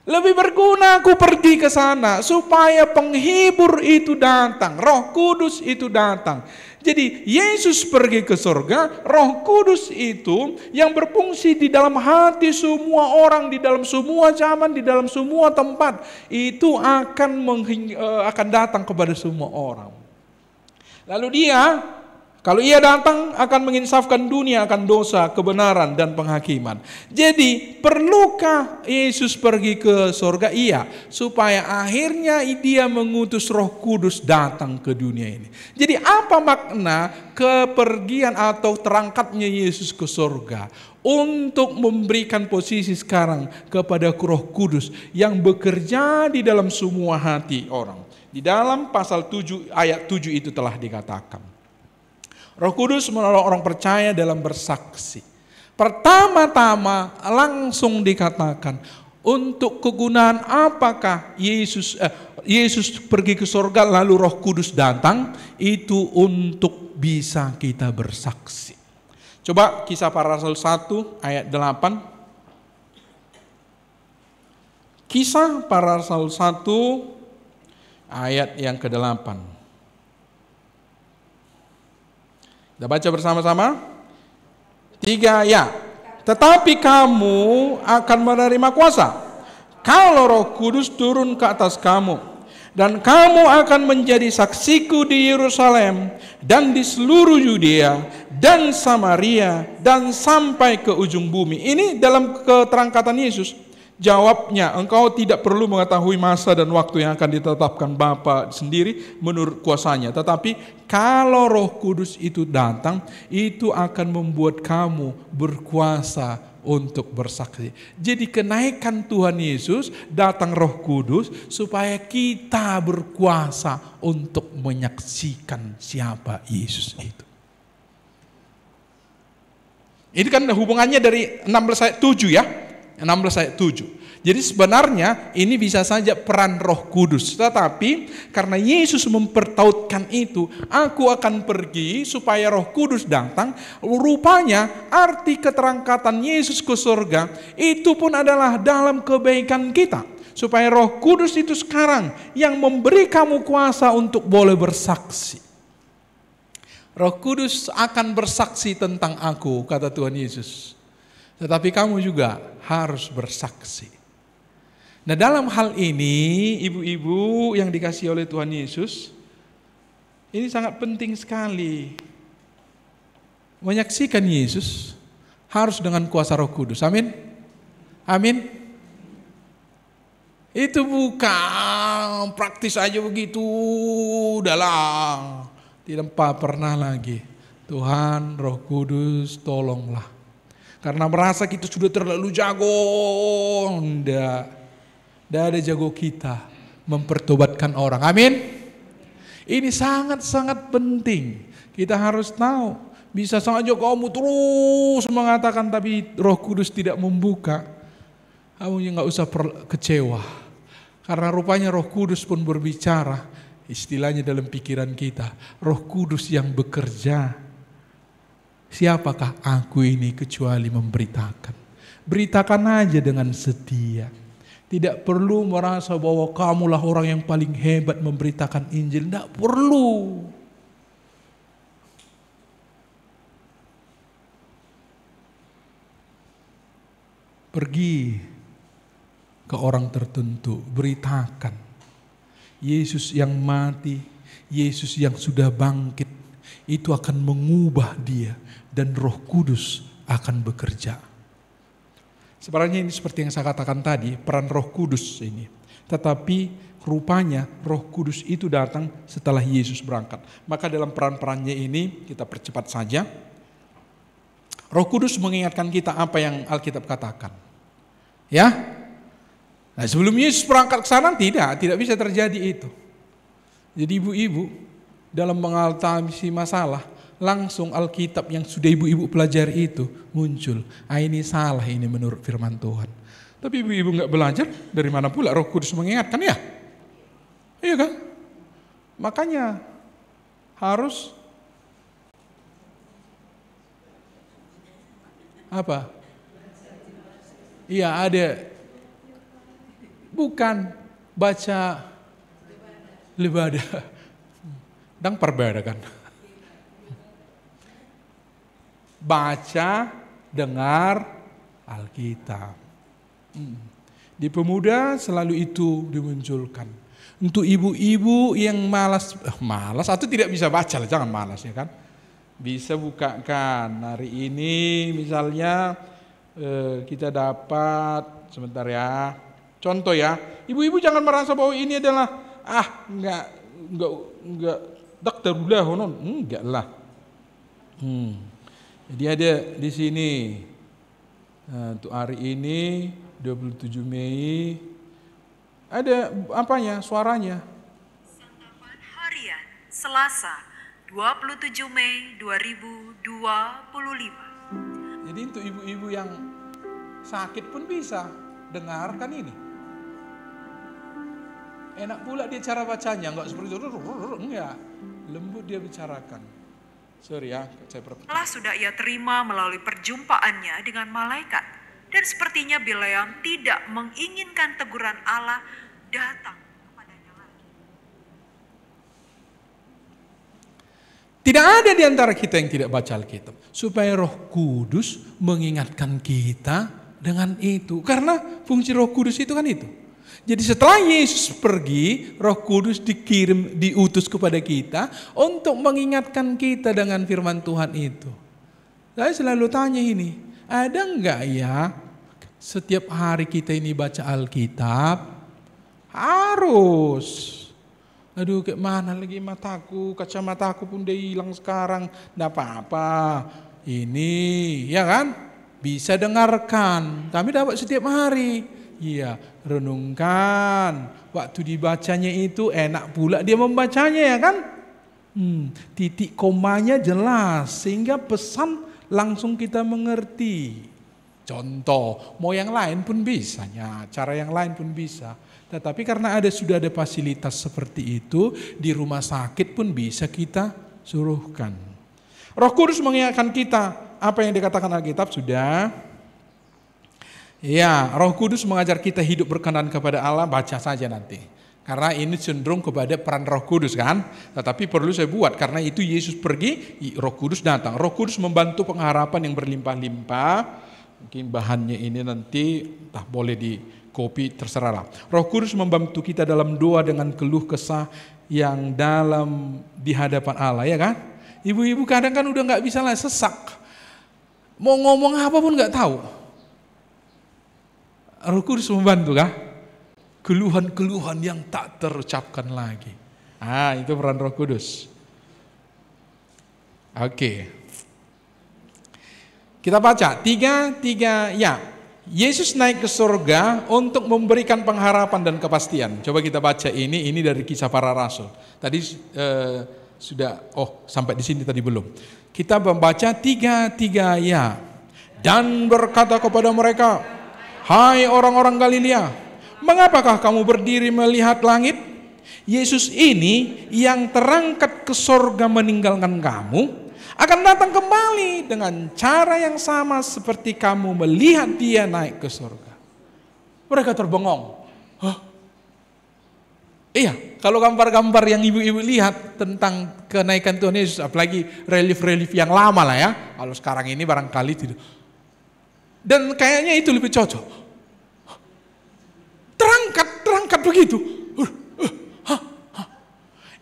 Lebih berguna aku pergi ke sana supaya penghibur itu datang, Roh Kudus itu datang. Jadi Yesus pergi ke surga, Roh Kudus itu yang berfungsi di dalam hati semua orang, di dalam semua zaman, di dalam semua tempat, itu akan datang kepada semua orang. Lalu dia, kalau ia datang akan menginsafkan dunia akan dosa, kebenaran dan penghakiman. Jadi perlukah Yesus pergi ke surga? Iya, supaya akhirnya dia mengutus Roh Kudus datang ke dunia ini. Jadi apa makna kepergian atau terangkatnya Yesus ke surga? Untuk memberikan posisi sekarang kepada Roh Kudus yang bekerja di dalam semua hati orang. Di dalam pasal 7 ayat 7 itu telah dikatakan. Roh Kudus menolong orang percaya dalam bersaksi. Pertama-tama langsung dikatakan, untuk kegunaan apakah Yesus pergi ke surga lalu Roh Kudus datang? Itu untuk bisa kita bersaksi. Coba Kisah Para Rasul 1 ayat 8. Kisah Para Rasul 1 ayat yang ke-8. Kita baca bersama-sama. 3 ya. Tetapi kamu akan menerima kuasa kalau Roh Kudus turun ke atas kamu, Dan kamu akan menjadi saksiku di Yerusalem dan di seluruh Yudea dan Samaria dan sampai ke ujung bumi. Ini dalam keterangkatan Yesus. Jawabnya, engkau tidak perlu mengetahui masa dan waktu yang akan ditetapkan Bapa sendiri menurut kuasanya. Tetapi kalau Roh Kudus itu datang, itu akan membuat kamu berkuasa untuk bersaksi. Jadi kenaikan Tuhan Yesus, datang Roh Kudus supaya kita berkuasa untuk menyaksikan siapa Yesus itu. Ini kan hubungannya dari 16 ayat 7 ya. 16 ayat 7. Jadi sebenarnya ini bisa saja peran Roh Kudus. Tetapi karena Yesus mempertautkan itu, aku akan pergi supaya Roh Kudus datang. Rupanya arti keterangkatan Yesus ke surga itu pun adalah dalam kebaikan kita. Supaya Roh Kudus itu sekarang yang memberi kamu kuasa untuk boleh bersaksi. Roh Kudus akan bersaksi tentang aku, kata Tuhan Yesus. Tetapi kamu juga harus bersaksi. Nah, dalam hal ini, ibu-ibu yang dikasihi oleh Tuhan Yesus, ini sangat penting sekali. Menyaksikan Yesus harus dengan kuasa Roh Kudus. Amin. Amin. Itu bukan praktis aja begitu, udahlah. Tidak pernah lagi. Tuhan Roh Kudus tolonglah. Karena merasa kita sudah terlalu jago. Tidak ada jago kita mempertobatkan orang. Amin. Ini sangat-sangat penting. Kita harus tahu. Bisa saja kamu terus mengatakan tapi Roh Kudus tidak membuka. Kamu nggak usah kecewa. Karena rupanya Roh Kudus pun berbicara. Istilahnya dalam pikiran kita. Roh Kudus yang bekerja. Siapakah aku ini kecuali memberitakan? Beritakan aja dengan setia. Tidak perlu merasa bahwa kamulah orang yang paling hebat memberitakan Injil. Tidak perlu. Pergi ke orang tertentu, beritakan. Yesus yang mati, Yesus yang sudah bangkit, itu akan mengubah dia. Dan Roh Kudus akan bekerja. Sebenarnya ini seperti yang saya katakan tadi, peran Roh Kudus ini. Tetapi rupanya Roh Kudus itu datang setelah Yesus berangkat. Maka dalam peran-perannya ini kita percepat saja. Roh Kudus mengingatkan kita apa yang Alkitab katakan. Ya. Nah, sebelum Yesus berangkat ke sana tidak bisa terjadi itu. Jadi ibu-ibu dalam mengatasi masalah, langsung Alkitab yang sudah ibu-ibu pelajari itu muncul. Ini salah ini menurut firman Tuhan. Tapi ibu-ibu gak belajar, dari mana pula Roh Kudus mengingatkan ya? Iya kan? Makanya harus apa? Iya ada. Bukan baca ibadah. Dan perbedaan. Baca, dengar Alkitab. Di pemuda selalu itu dimunculkan. Untuk ibu-ibu yang malas atau tidak bisa baca, jangan malas ya kan. Bisa bukakan hari ini misalnya kita dapat sebentar ya. Contoh ya, ibu-ibu jangan merasa bahwa ini adalah enggak dokter udah honon, enggak lah. Jadi ada di sini untuk hari ini 27 Mei ada apanya suaranya. Santapan Harian Selasa 27 Mei 2025. Jadi untuk ibu-ibu yang sakit pun bisa dengarkan ini. Enak pula dia cara bacanya, enggak seperti itu, enggak. Lembut dia bicarakan. Sorry ya, saya telah sudah ia terima melalui perjumpaannya dengan malaikat. Dan sepertinya Bileam tidak menginginkan teguran Allah datang kepadanya lagi. Tidak ada di antara kita yang tidak baca Alkitab. Supaya Roh Kudus mengingatkan kita dengan itu. Karena fungsi Roh Kudus itu kan itu. Jadi setelah Yesus pergi, Roh Kudus diutus kepada kita untuk mengingatkan kita dengan firman Tuhan itu. Saya selalu tanya ini, ada enggak ya setiap hari kita ini baca Alkitab? Harus. Aduh, kayak mana lagi mataku, kacamataku pun udah hilang sekarang. Nggak apa-apa. Ini, ya kan? Bisa dengarkan. Kami dapat setiap hari. Iya, renungkan. Waktu dibacanya itu enak pula dia membacanya, ya kan? Titik komanya jelas, sehingga pesan langsung kita mengerti. Contoh, mau yang lain pun bisa, cara yang lain pun bisa. Tetapi karena sudah ada fasilitas seperti itu, di rumah sakit pun bisa kita suruhkan. Roh Kudus mengingatkan kita, apa yang dikatakan Alkitab sudah. Ya, Roh Kudus mengajar kita hidup berkenan kepada Allah, baca saja nanti. Karena ini cenderung kepada peran Roh Kudus kan. Tetapi perlu saya buat, karena itu Yesus pergi, Roh Kudus datang. Roh Kudus membantu pengharapan yang berlimpah-limpah. Mungkin bahannya ini nanti boleh di copy, terserahlah. Roh Kudus membantu kita dalam doa dengan keluh kesah yang dalam di hadapan Allah, ya kan? Ibu-ibu kadang kan udah nggak bisa lah, sesak. Mau ngomong apa pun nggak tahu. Roh Kudus membantu kah? Keluhan-keluhan yang tak terucapkan lagi. Itu peran Roh Kudus. Oke. Kita baca tiga ya. Yesus naik ke surga untuk memberikan pengharapan dan kepastian. Coba kita baca ini dari Kisah Para Rasul. Tadi sudah sampai di sini tadi belum. Kita membaca tiga ya. Dan berkata kepada mereka, "Hai orang-orang Galilea, mengapakah kamu berdiri melihat langit? Yesus ini yang terangkat ke surga meninggalkan kamu akan datang kembali dengan cara yang sama seperti kamu melihat dia naik ke surga." Mereka terbengong. Iya, kalau gambar-gambar yang ibu-ibu lihat tentang kenaikan Tuhan Yesus, apalagi relief-relief yang lama lah ya. Kalau sekarang ini barangkali tidak. Dan kayaknya itu lebih cocok. Terangkat begitu.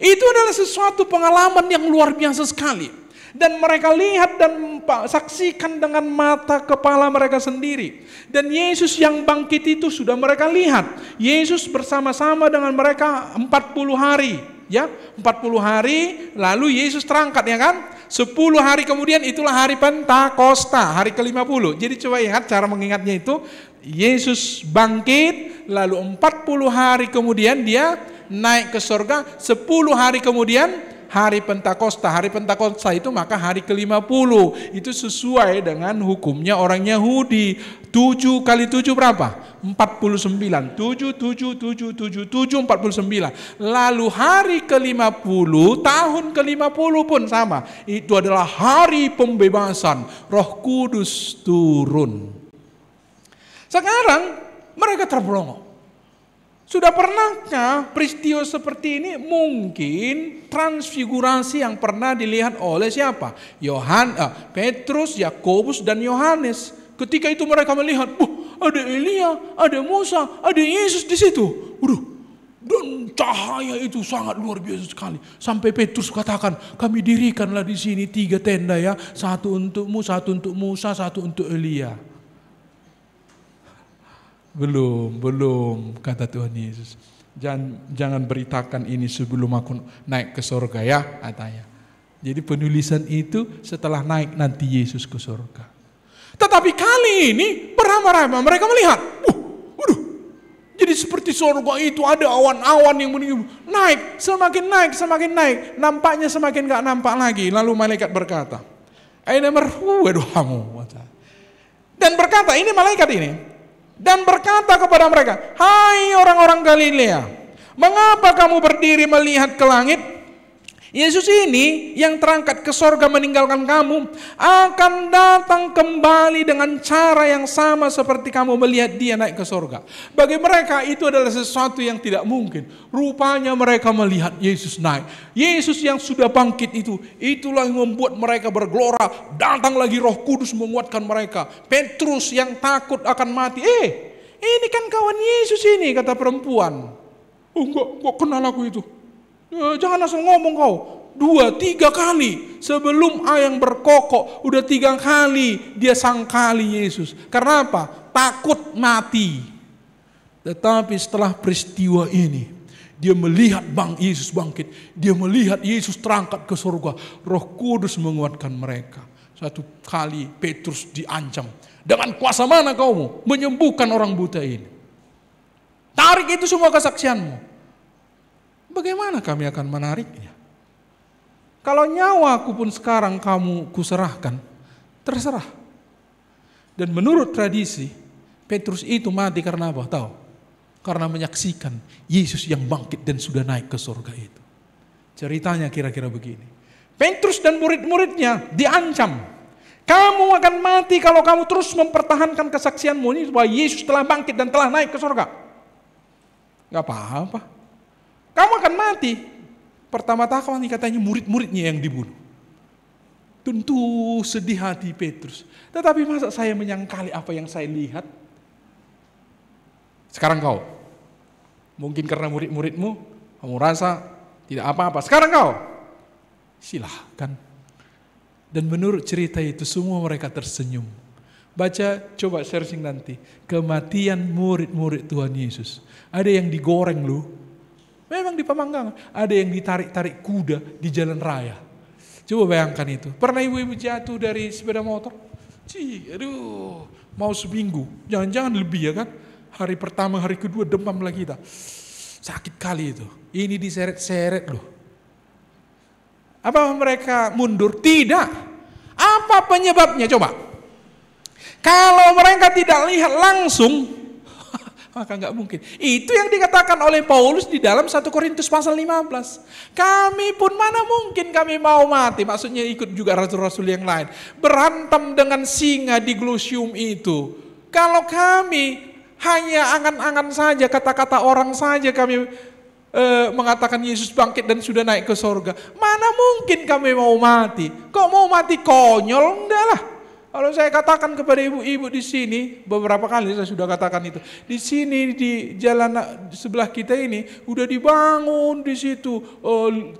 Itu adalah sesuatu pengalaman yang luar biasa sekali. Dan mereka lihat dan saksikan dengan mata kepala mereka sendiri. Dan Yesus yang bangkit itu sudah mereka lihat. Yesus bersama-sama dengan mereka 40 hari. Ya, 40 hari lalu Yesus terangkat, ya kan? 10 hari kemudian itulah hari Pentakosta, hari ke-50. Jadi coba ingat cara mengingatnya itu. Yesus bangkit, lalu 40 hari kemudian dia naik ke surga, 10 hari kemudian hari Pentakosta. Hari Pentakosta itu maka hari ke-50. Itu sesuai dengan hukumnya orang Yahudi. 7 kali 7 berapa? 49. 7, 49. Lalu hari ke-50, tahun ke-50 pun sama. Itu adalah hari pembebasan. Roh Kudus turun. Sekarang mereka terbelenggu. Sudah pernahkah peristiwa seperti ini? Mungkin transfigurasi yang pernah dilihat oleh siapa? Petrus, Yakobus, dan Yohanes. Ketika itu mereka melihat, ada Elia, ada Musa, ada Yesus di situ. Dan cahaya itu sangat luar biasa sekali. Sampai Petrus katakan, kami dirikanlah di sini 3 tenda ya. 1 untukmu, 1 untuk Musa, 1 untuk Elia. Belum, kata Tuhan Yesus. Jangan beritakan ini sebelum aku naik ke surga ya, katanya. Jadi penulisan itu setelah naik nanti Yesus ke surga. Tetapi kali ini beramai-ramai mereka melihat, jadi seperti surga itu ada awan-awan yang naik, semakin naik, nampaknya semakin gak nampak lagi. Lalu malaikat berkata, aina marhuwaduhamu. Dan berkata, ini malaikat ini. Dan berkata kepada mereka, hai orang-orang Galilea, mengapa kamu berdiri melihat ke langit? Yesus ini yang terangkat ke sorga meninggalkan kamu akan datang kembali dengan cara yang sama seperti kamu melihat dia naik ke sorga. Bagi mereka itu adalah sesuatu yang tidak mungkin. Rupanya mereka melihat Yesus naik. Yesus yang sudah bangkit itu, itulah yang membuat mereka bergelora. Datang lagi Roh Kudus menguatkan mereka. Petrus yang takut akan mati, Ini kan kawan Yesus ini, kata perempuan. Oh enggak kenal aku itu. Jangan asal ngomong kau. 2, 3 kali sebelum ayam berkokok, udah 3 kali dia sangkali Yesus. Karena apa? Takut mati. Tetapi setelah peristiwa ini, dia melihat Yesus bangkit, dia melihat Yesus terangkat ke surga. Roh Kudus menguatkan mereka. Satu kali Petrus diancam, dengan kuasa mana kau menyembuhkan orang buta ini? Tarik itu semua kesaksianmu. Bagaimana kami akan menariknya? Kalau nyawaku pun sekarang kamu kuserahkan, terserah. Dan menurut tradisi, Petrus itu mati karena apa? Tahu? Karena menyaksikan Yesus yang bangkit dan sudah naik ke surga itu. Ceritanya kira-kira begini. Petrus dan murid-muridnya diancam. Kamu akan mati kalau kamu terus mempertahankan kesaksianmu ini bahwa Yesus telah bangkit dan telah naik ke surga. Gak apa-apa. Kamu akan mati. Pertama-tama katanya murid-muridnya yang dibunuh. Tentu sedih hati Petrus. Tetapi masa saya menyangkali apa yang saya lihat? Sekarang kau. Mungkin karena murid-muridmu, kamu rasa tidak apa-apa. Sekarang kau. Silahkan. Dan menurut cerita itu semua mereka tersenyum. Baca, coba searching nanti. Kematian murid-murid Tuhan Yesus. Ada yang digoreng loh. Memang di Pamanggangan. Ada yang ditarik-tarik kuda di jalan raya. Coba bayangkan itu. Pernah ibu-ibu jatuh dari sepeda motor? Aduh, mau seminggu. Jangan-jangan lebih ya kan? Hari pertama, hari kedua demam lagi kita. Sakit kali itu. Ini diseret-seret loh. Apa mereka mundur? Tidak. Apa penyebabnya coba? Kalau mereka tidak lihat langsung, maka nggak mungkin. Itu yang dikatakan oleh Paulus di dalam 1 Korintus pasal 15. Kami pun mana mungkin kami mau mati. Maksudnya ikut juga rasul-rasul yang lain. Berantem dengan singa di glosium itu. Kalau kami hanya angan-angan saja, kata-kata orang saja kami mengatakan Yesus bangkit dan sudah naik ke surga. Mana mungkin kami mau mati? Kok mau mati konyol? Enggak lah. Kalau saya katakan kepada ibu-ibu di sini, beberapa kali saya sudah katakan itu. Di sini di jalan sebelah kita ini udah dibangun di situ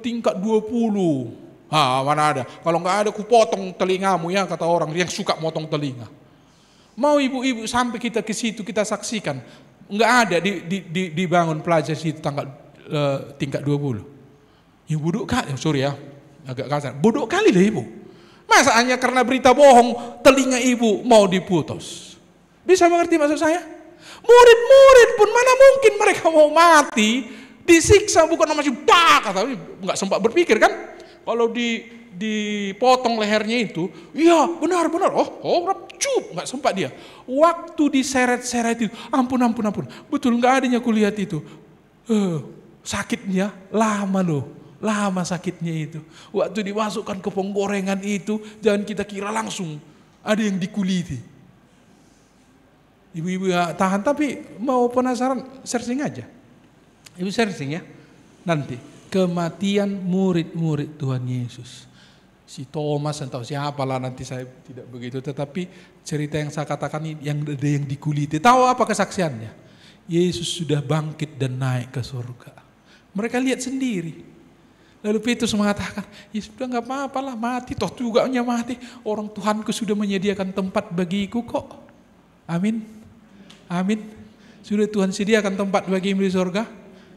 tingkat 20. Mana ada? Kalau nggak ada, kupotong telingamu ya, kata orang yang suka motong telinga. Mau ibu-ibu sampai kita ke situ kita saksikan, nggak ada dibangun pelajar situ tingkat 20. Ibu bodoh kali, sorry ya, agak kasar. Bodoh kali lah ibu. Masa hanya karena berita bohong telinga ibu mau diputus? Bisa mengerti maksud saya? Murid-murid pun mana mungkin mereka mau mati, disiksa bukan masih tapi nggak sempat berpikir kan? Kalau dipotong lehernya itu, iya benar. Nggak sempat dia. Waktu diseret-seret itu, ampun. Betul nggak adanya kulihat itu. Sakitnya lama loh. Lama sakitnya itu. Waktu dimasukkan ke penggorengan itu, jangan kita kira langsung ada yang dikuliti. Ibu-ibu ya tahan, tapi mau penasaran, searching aja. Ibu searching ya. Nanti kematian murid-murid Tuhan Yesus. Si Thomas atau siapalah nanti saya tidak begitu. Tetapi cerita yang saya katakan ini yang ada yang dikuliti. Tahu apa kesaksiannya? Yesus sudah bangkit dan naik ke surga. Mereka lihat sendiri. Lalu Petrus mengatakan, ya sudah nggak apa-apa lah mati, toh juga mati. Orang Tuhanku sudah menyediakan tempat bagiku kok. Amin. Sudah Tuhan sediakan tempat bagimu di surga.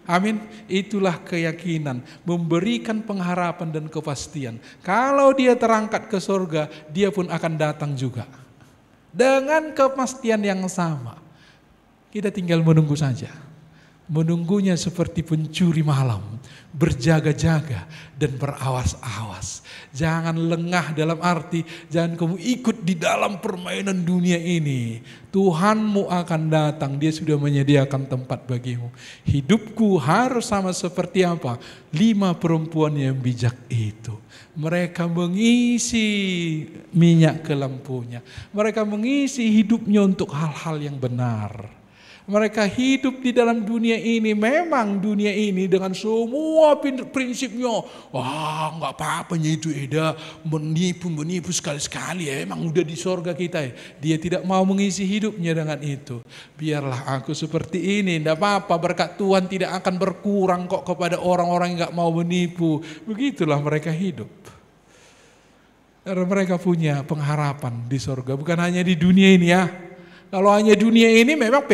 Amin. Itulah keyakinan, memberikan pengharapan dan kepastian. Kalau dia terangkat ke surga, dia pun akan datang juga. Dengan kepastian yang sama. Kita tinggal menunggu saja. Menunggunya seperti pencuri malam, berjaga-jaga dan berawas-awas. Jangan lengah dalam arti, jangan kamu ikut di dalam permainan dunia ini. Tuhanmu akan datang, dia sudah menyediakan tempat bagimu. Hidupku harus sama seperti apa? 5 perempuan yang bijak itu. Mereka mengisi minyak ke lampunya. Mereka mengisi hidupnya untuk hal-hal yang benar. Mereka hidup di dalam dunia ini. Memang dunia ini dengan semua prinsipnya. Wah, nggak apa-apanya itu Eda. Menipu sekali-sekali ya. Emang udah di sorga kita ya. Dia tidak mau mengisi hidupnya dengan itu. Biarlah aku seperti ini. Tidak apa-apa, berkat Tuhan tidak akan berkurang kok kepada orang-orang yang nggak mau menipu. Begitulah mereka hidup. Karena mereka punya pengharapan di sorga. Bukan hanya di dunia ini ya. Kalau hanya dunia ini memang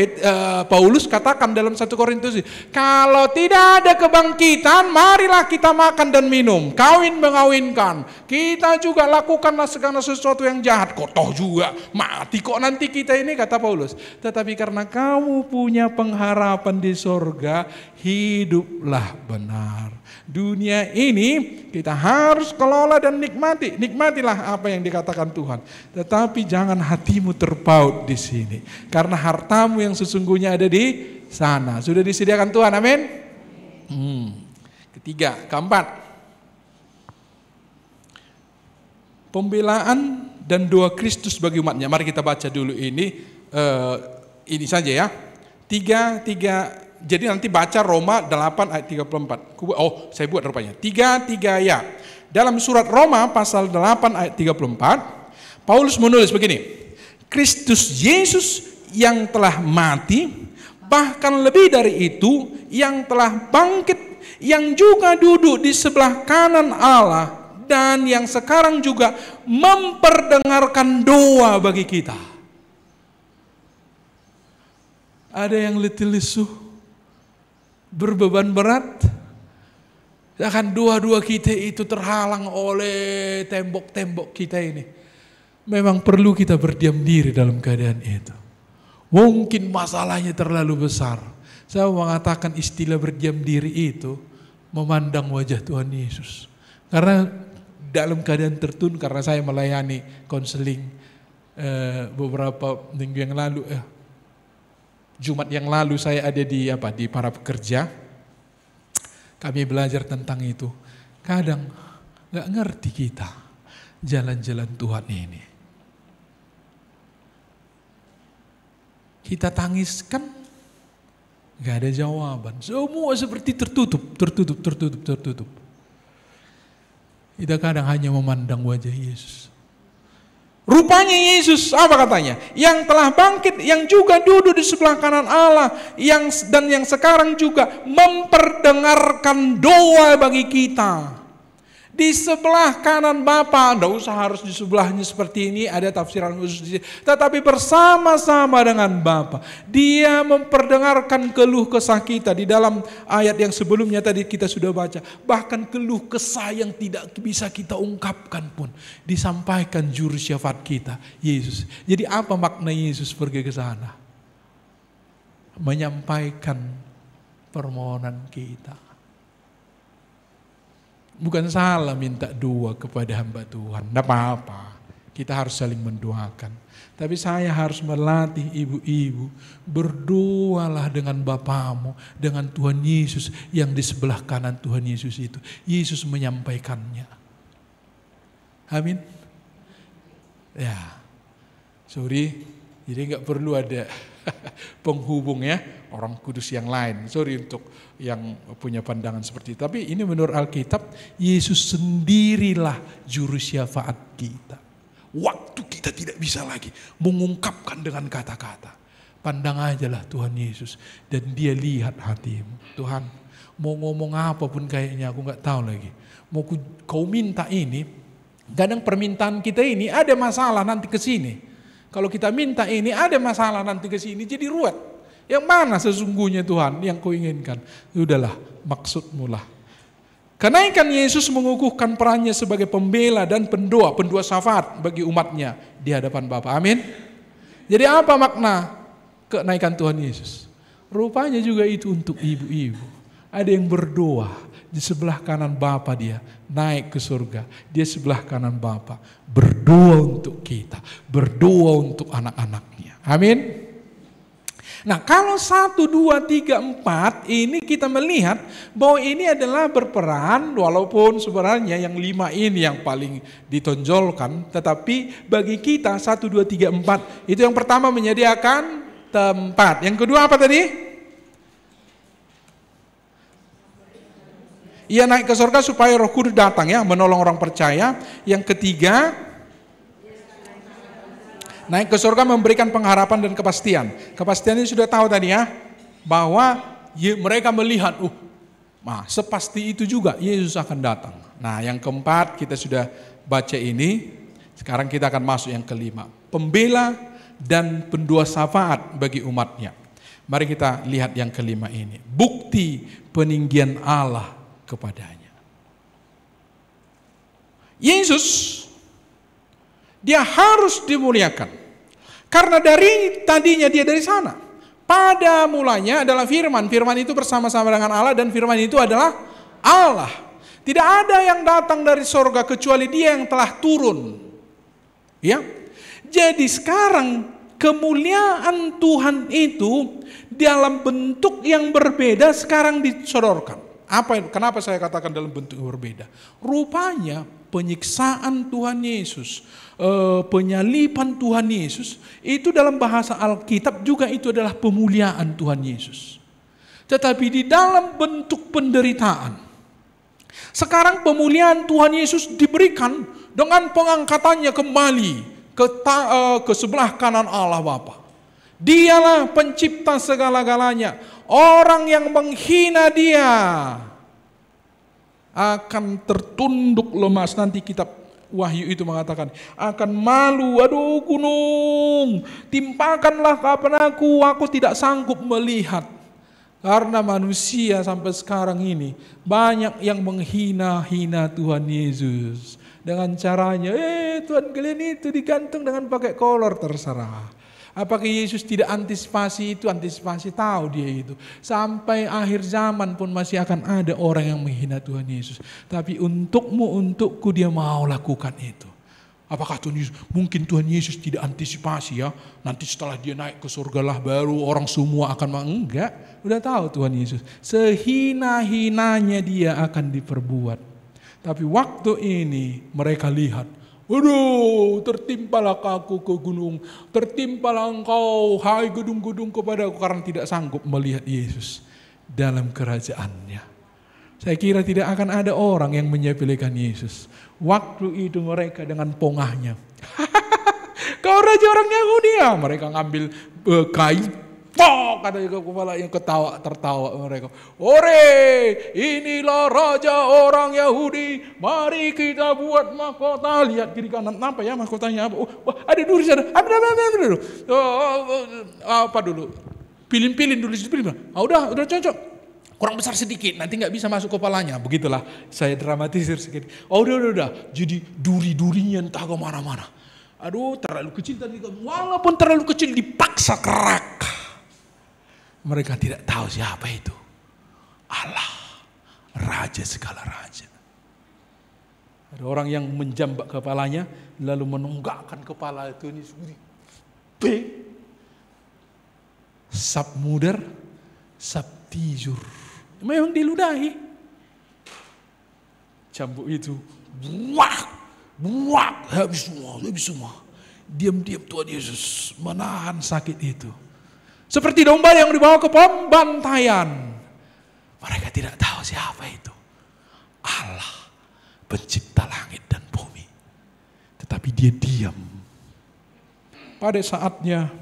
Paulus katakan dalam 1 Korintus, kalau tidak ada kebangkitan, marilah kita makan dan minum, kawin mengawinkan. Kita juga lakukanlah segala sesuatu yang jahat. Kok toh juga mati kok nanti kita ini, kata Paulus. Tetapi karena kamu punya pengharapan di sorga, hiduplah benar. Dunia ini kita harus kelola dan nikmati. Nikmatilah apa yang dikatakan Tuhan. Tetapi jangan hatimu terpaut di sini. Karena hartamu yang sesungguhnya ada di sana. Sudah disediakan Tuhan, amin. Ketiga, keempat. Pembelaan dan doa Kristus bagi umatnya. Mari kita baca dulu ini saja ya. Tiga. Jadi nanti baca Roma 8 ayat 34. Oh, saya buat rupanya. 3 ya. Dalam surat Roma pasal 8 ayat 34, Paulus menulis begini. Kristus Yesus yang telah mati, bahkan lebih dari itu, yang telah bangkit, yang juga duduk di sebelah kanan Allah, dan yang sekarang juga memperdengarkan doa bagi kita. Ada yang letih lesu, berbeban berat, akan doa-doa kita itu terhalang oleh tembok-tembok kita ini. Memang perlu kita berdiam diri dalam keadaan itu. Mungkin masalahnya terlalu besar. Saya mengatakan istilah berdiam diri itu memandang wajah Tuhan Yesus. Karena dalam keadaan tertun, karena saya melayani konseling beberapa minggu yang lalu, Jumat yang lalu saya ada di para pekerja. Kami belajar tentang itu. Kadang nggak ngerti kita jalan-jalan Tuhan ini. Kita tangiskan, nggak ada jawaban. Semua seperti tertutup. Kita kadang hanya memandang wajah Yesus. Rupanya Yesus, apa katanya? Yang telah bangkit, yang juga duduk di sebelah kanan Allah, dan yang sekarang juga memperdengarkan doa bagi kita. Di sebelah kanan Bapa, tidak usah harus di sebelahnya seperti ini, ada tafsiran khusus di sini. Tetapi bersama-sama dengan Bapa, Dia memperdengarkan keluh kesah kita. Di dalam ayat yang sebelumnya tadi kita sudah baca, bahkan keluh kesah yang tidak bisa kita ungkapkan pun disampaikan juru syafaat kita, Yesus. Jadi apa makna Yesus pergi ke sana? Menyampaikan permohonan kita. Bukan salah minta doa kepada hamba Tuhan, tidak apa-apa. Kita harus saling mendoakan. Tapi saya harus melatih ibu-ibu, berdoalah dengan Bapamu, dengan Tuhan Yesus yang di sebelah kanan Tuhan Yesus itu. Yesus menyampaikannya. Amin. Ya, sorry, jadi nggak perlu ada penghubung ya, orang kudus yang lain. Sorry untuk yang punya pandangan seperti itu. Tapi ini menurut Alkitab, Yesus sendirilah juru syafaat kita. Waktu kita tidak bisa lagi mengungkapkan dengan kata-kata. Pandang ajalah Tuhan Yesus dan Dia lihat hatimu. Tuhan, mau ngomong apapun kayaknya aku nggak tahu lagi. Mau kau minta ini, kadang permintaan kita ini ada masalah nanti ke sini. Kalau kita minta ini ada masalah nanti ke sini jadi ruwet. Yang mana sesungguhnya Tuhan yang kau inginkan? Udahlah, maksudmu lah. Kenaikan Yesus mengukuhkan perannya sebagai pembela dan pendoa syafaat bagi umatnya di hadapan Bapa. Amin. Jadi apa makna kenaikan Tuhan Yesus? Rupanya juga itu untuk ibu-ibu. Ada yang berdoa di sebelah kanan Bapa dia, naik ke surga. Dia sebelah kanan Bapa, berdoa untuk kita, berdoa untuk anak-anaknya. Amin. Nah, kalau 1, 2, 3, 4 ini kita melihat bahwa ini adalah berperan, walaupun sebenarnya yang 5 ini yang paling ditonjolkan, tetapi bagi kita 1, 2, 3, 4 itu yang pertama menyediakan tempat. Yang kedua apa tadi? Ia naik ke surga supaya Roh Kudus datang ya, menolong orang percaya. Yang ketiga, naik ke surga memberikan pengharapan dan kepastian. Kepastian ini sudah tahu tadi ya, bahwa mereka melihat, sepasti itu juga Yesus akan datang. Nah, yang keempat kita sudah baca ini. Sekarang kita akan masuk yang kelima, pembela dan pendua syafaat bagi umatnya. Mari kita lihat yang kelima ini, bukti peninggian Allah kepadanya. Yesus, dia harus dimuliakan karena dari tadinya dia dari sana. Pada mulanya adalah firman. Firman itu bersama-sama dengan Allah dan firman itu adalah Allah. Tidak ada yang datang dari sorga kecuali dia yang telah turun. Ya. Jadi sekarang kemuliaan Tuhan itu dalam bentuk yang berbeda sekarang disodorkan. Apa itu? Kenapa saya katakan dalam bentuk yang berbeda? Rupanya penyiksaan Tuhan Yesus, penyaliban Tuhan Yesus, itu dalam bahasa Alkitab juga itu adalah pemuliaan Tuhan Yesus. Tetapi di dalam bentuk penderitaan. Sekarang pemuliaan Tuhan Yesus diberikan dengan pengangkatannya kembali ke sebelah kanan Allah Bapa. Dialah pencipta segala-galanya. Orang yang menghina dia akan tertunduk lemas. Nanti kitab Wahyu itu mengatakan akan malu. Aduh gunung, timpakanlah kepadaku, aku tidak sanggup melihat. Karena manusia sampai sekarang ini banyak yang menghina-hina Tuhan Yesus. Dengan caranya, Tuhan kalian itu digantung dengan pakai kolor, terserah. Apakah Yesus tidak antisipasi itu? Antisipasi, tahu dia itu. Sampai akhir zaman pun masih akan ada orang yang menghina Tuhan Yesus. Tapi untukmu, untukku dia mau lakukan itu. Apakah Tuhan Yesus? Mungkin Tuhan Yesus tidak antisipasi ya. Nanti setelah dia naik ke surga lah baru orang semua akan enggak. Udah tahu Tuhan Yesus. Sehina-hinanya dia akan diperbuat. Tapi waktu ini mereka lihat, waduh, tertimpalah aku ke gunung, tertimpalah engkau, hai gedung-gedung kepadaku, karena tidak sanggup melihat Yesus dalam kerajaannya. Saya kira tidak akan ada orang yang menyepelekan Yesus. Waktu itu mereka dengan pongahnya, kau raja orang Yahudi ya, mereka ngambil kain, katanya ke kepala yang tertawa mereka. Ore, inilah raja orang Yahudi. Mari kita buat mahkota. Lihat kiri kanan apa ya mahkotanya apa? Ada duri sana. Apa dulu? Pilih-pilih dulu. Udah cocok. Kurang besar sedikit, nanti nggak bisa masuk kepalanya. Begitulah saya dramatisir sedikit. Udah. Jadi duri-durinya entah kemana-mana. Aduh, terlalu kecil tadi. Walaupun terlalu kecil dipaksa kerak. Mereka tidak tahu siapa itu. Allah, Raja segala raja. Ada orang yang menjambak kepalanya, lalu menunggakkan kepala itu ini sendiri. Sabmuder, sabtijur. Memang diludahi. Cambuk itu, buak, habis semua. Diam-diam Tuhan Yesus menahan sakit itu. Seperti domba yang dibawa ke pembantaian. Mereka tidak tahu siapa itu. Allah, pencipta langit dan bumi. Tetapi dia diam. Pada saatnya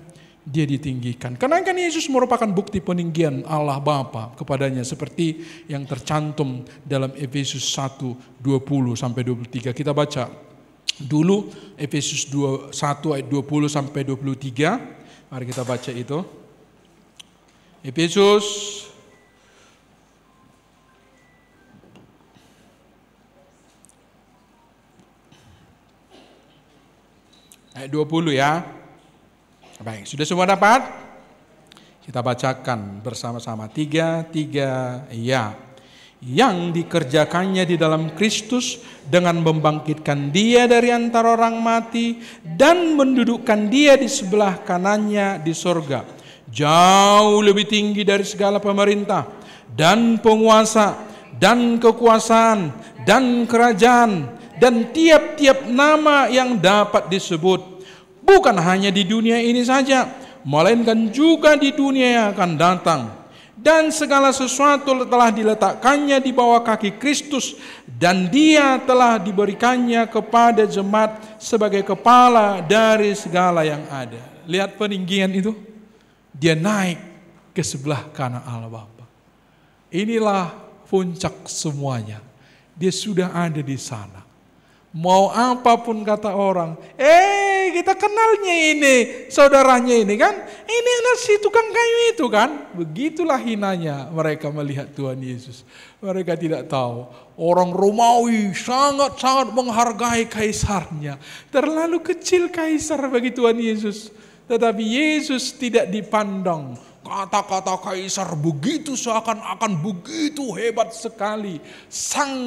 dia ditinggikan. Karena kan Yesus merupakan bukti peninggian Allah Bapa kepadanya. Seperti yang tercantum dalam Efesus 1:20-23. Kita baca dulu Efesus 1 ayat 20-23. Mari kita baca itu. Efesus ayat 20 ya. Baik, sudah semua dapat? Kita bacakan bersama-sama. 3 ya. Yang dikerjakannya di dalam Kristus dengan membangkitkan dia dari antara orang mati dan mendudukkan dia di sebelah kanannya di sorga. Jauh lebih tinggi dari segala pemerintah dan penguasa dan kekuasaan dan kerajaan dan tiap-tiap nama yang dapat disebut. Bukan hanya di dunia ini saja, melainkan juga di dunia yang akan datang. Dan segala sesuatu telah diletakkannya di bawah kaki Kristus, dan Dia telah diberikannya kepada jemaat sebagai kepala dari segala yang ada. Lihat peninggian itu, Dia naik ke sebelah kanan Allah Bapa. Inilah puncak semuanya. Dia sudah ada di sana. Mau apapun kata orang, kita kenalnya ini, saudaranya ini kan, ini anak si tukang kayu itu kan. Begitulah hinanya mereka melihat Tuhan Yesus. Mereka tidak tahu, orang Romawi sangat-sangat menghargai kaisarnya. Terlalu kecil kaisar bagi Tuhan Yesus. Tetapi Yesus tidak dipandang. Kata-kata kaisar begitu seakan-akan begitu hebat sekali. Sang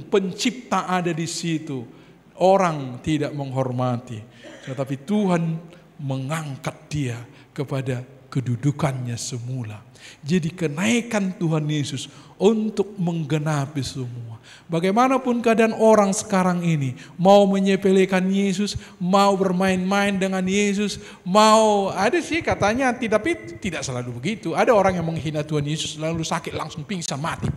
pencipta ada di situ. Orang tidak menghormati, tetapi Tuhan mengangkat dia kepada kedudukannya semula. Jadi kenaikan Tuhan Yesus untuk menggenapi semua. Bagaimanapun keadaan orang sekarang ini, mau menyepelekan Yesus, mau bermain-main dengan Yesus, mau ada sih katanya, tapi tidak selalu begitu. Ada orang yang menghina Tuhan Yesus lalu sakit langsung pingsan mati.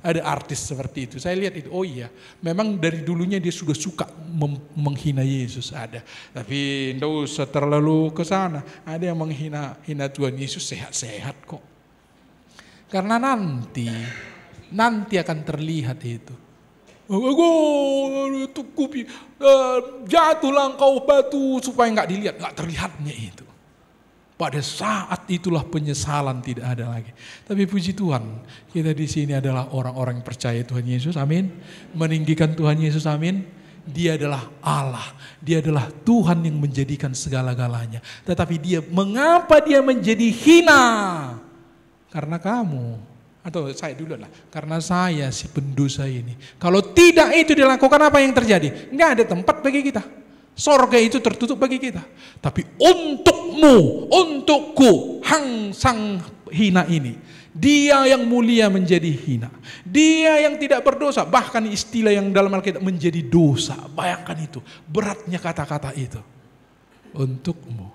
Ada artis seperti itu. Saya lihat itu, oh iya, memang dari dulunya dia sudah suka menghina Yesus, ada. Tapi tidak usah terlalu ke sana. Ada yang menghina Tuhan Yesus sehat-sehat kok. Karena nanti akan terlihat itu. Jatuhlah engkau batu supaya nggak dilihat, nggak terlihatnya itu. Pada saat itulah penyesalan tidak ada lagi. Tapi puji Tuhan, kita di sini adalah orang-orang yang percaya Tuhan Yesus, amin. Meninggikan Tuhan Yesus, amin. Dia adalah Allah, Dia adalah Tuhan yang menjadikan segala-galanya. Tetapi mengapa Dia menjadi hina? Karena kamu, atau saya dulu lah, karena saya si pendosa ini. Kalau tidak itu dilakukan, apa yang terjadi? Nggak ada tempat bagi kita. Sorga itu tertutup bagi kita. Tapi untukku, sang hina ini, dia yang mulia menjadi hina. Dia yang tidak berdosa, bahkan istilah yang dalam Alkitab menjadi dosa. Bayangkan itu, beratnya kata-kata itu. Untukmu.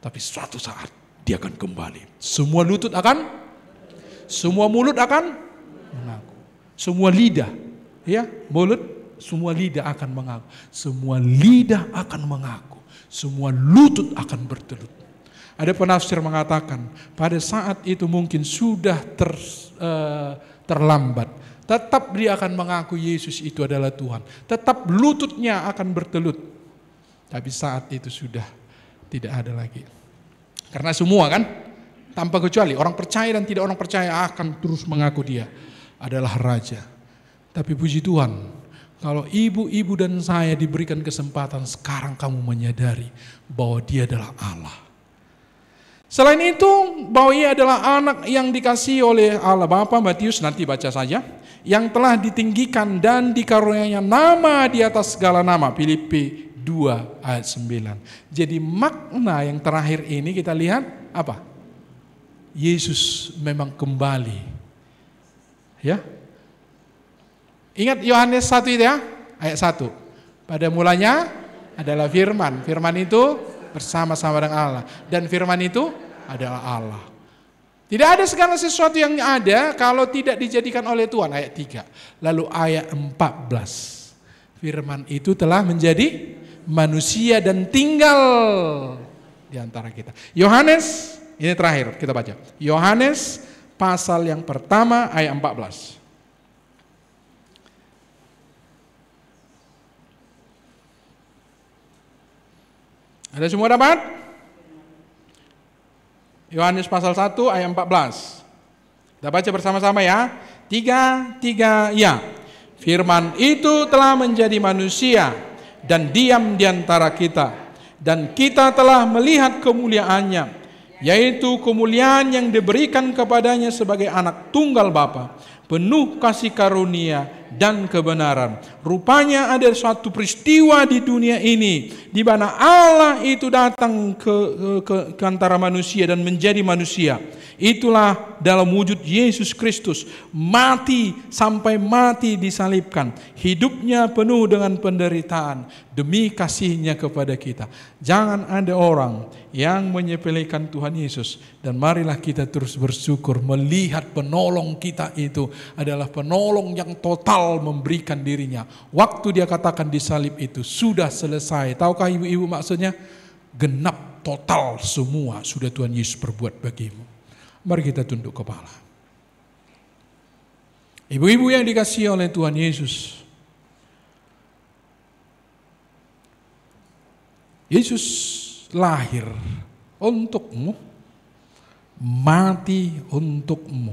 Tapi suatu saat dia akan kembali. Semua mulut akan mengaku. Semua lidah, mulut. Semua lidah akan mengaku. Semua lidah akan mengaku. Semua lutut akan bertelut. Ada penafsir mengatakan, pada saat itu mungkin sudah terlambat. Tetap dia akan mengaku Yesus itu adalah Tuhan. Tetap lututnya akan bertelut. Tapi saat itu sudah tidak ada lagi. Karena semua kan, tanpa kecuali orang percaya dan tidak orang percaya akan terus mengaku dia adalah Raja. Tapi puji Tuhan, kalau ibu-ibu dan saya diberikan kesempatan, sekarang kamu menyadari bahwa Dia adalah Allah. Selain itu, bahwa Ia adalah anak yang dikasihi oleh Allah Bapa, Matius nanti baca saja, yang telah ditinggikan dan dikaruniainya nama di atas segala nama, Filipi 2 ayat 9. Jadi makna yang terakhir ini kita lihat apa? Yesus memang kembali. Ya. Ingat Yohanes 1 itu ya, ayat 1. Pada mulanya adalah firman. Firman itu bersama-sama dengan Allah. Dan firman itu adalah Allah. Tidak ada segala sesuatu yang ada kalau tidak dijadikan oleh Tuhan, ayat 3. Lalu ayat 14. Firman itu telah menjadi manusia dan tinggal di antara kita. Yohanes, ini terakhir kita baca. Yohanes pasal yang pertama ayat 14. Ada semua dapat? Yohanes pasal 1 ayat 14. Kita baca bersama-sama ya. 3 ya. Firman itu telah menjadi manusia dan diam di antara kita. Dan kita telah melihat kemuliaannya, yaitu kemuliaan yang diberikan kepadanya sebagai anak tunggal Bapa, penuh kasih karunia dan kebenaran. Rupanya ada suatu peristiwa di dunia ini di mana Allah itu datang ke antara manusia dan menjadi manusia. Itulah dalam wujud Yesus Kristus, mati sampai mati disalibkan. Hidupnya penuh dengan penderitaan demi kasihnya kepada kita. Jangan ada orang yang menyepelekan Tuhan Yesus, dan marilah kita terus bersyukur melihat penolong kita itu adalah penolong yang total memberikan dirinya. Waktu dia katakan di salib itu sudah selesai. Tahukah ibu-ibu maksudnya? Genap total semua sudah Tuhan Yesus perbuat bagimu. Mari kita tunduk kepala. Ibu-ibu yang dikasihi oleh Tuhan Yesus, Yesus lahir untukmu, mati untukmu.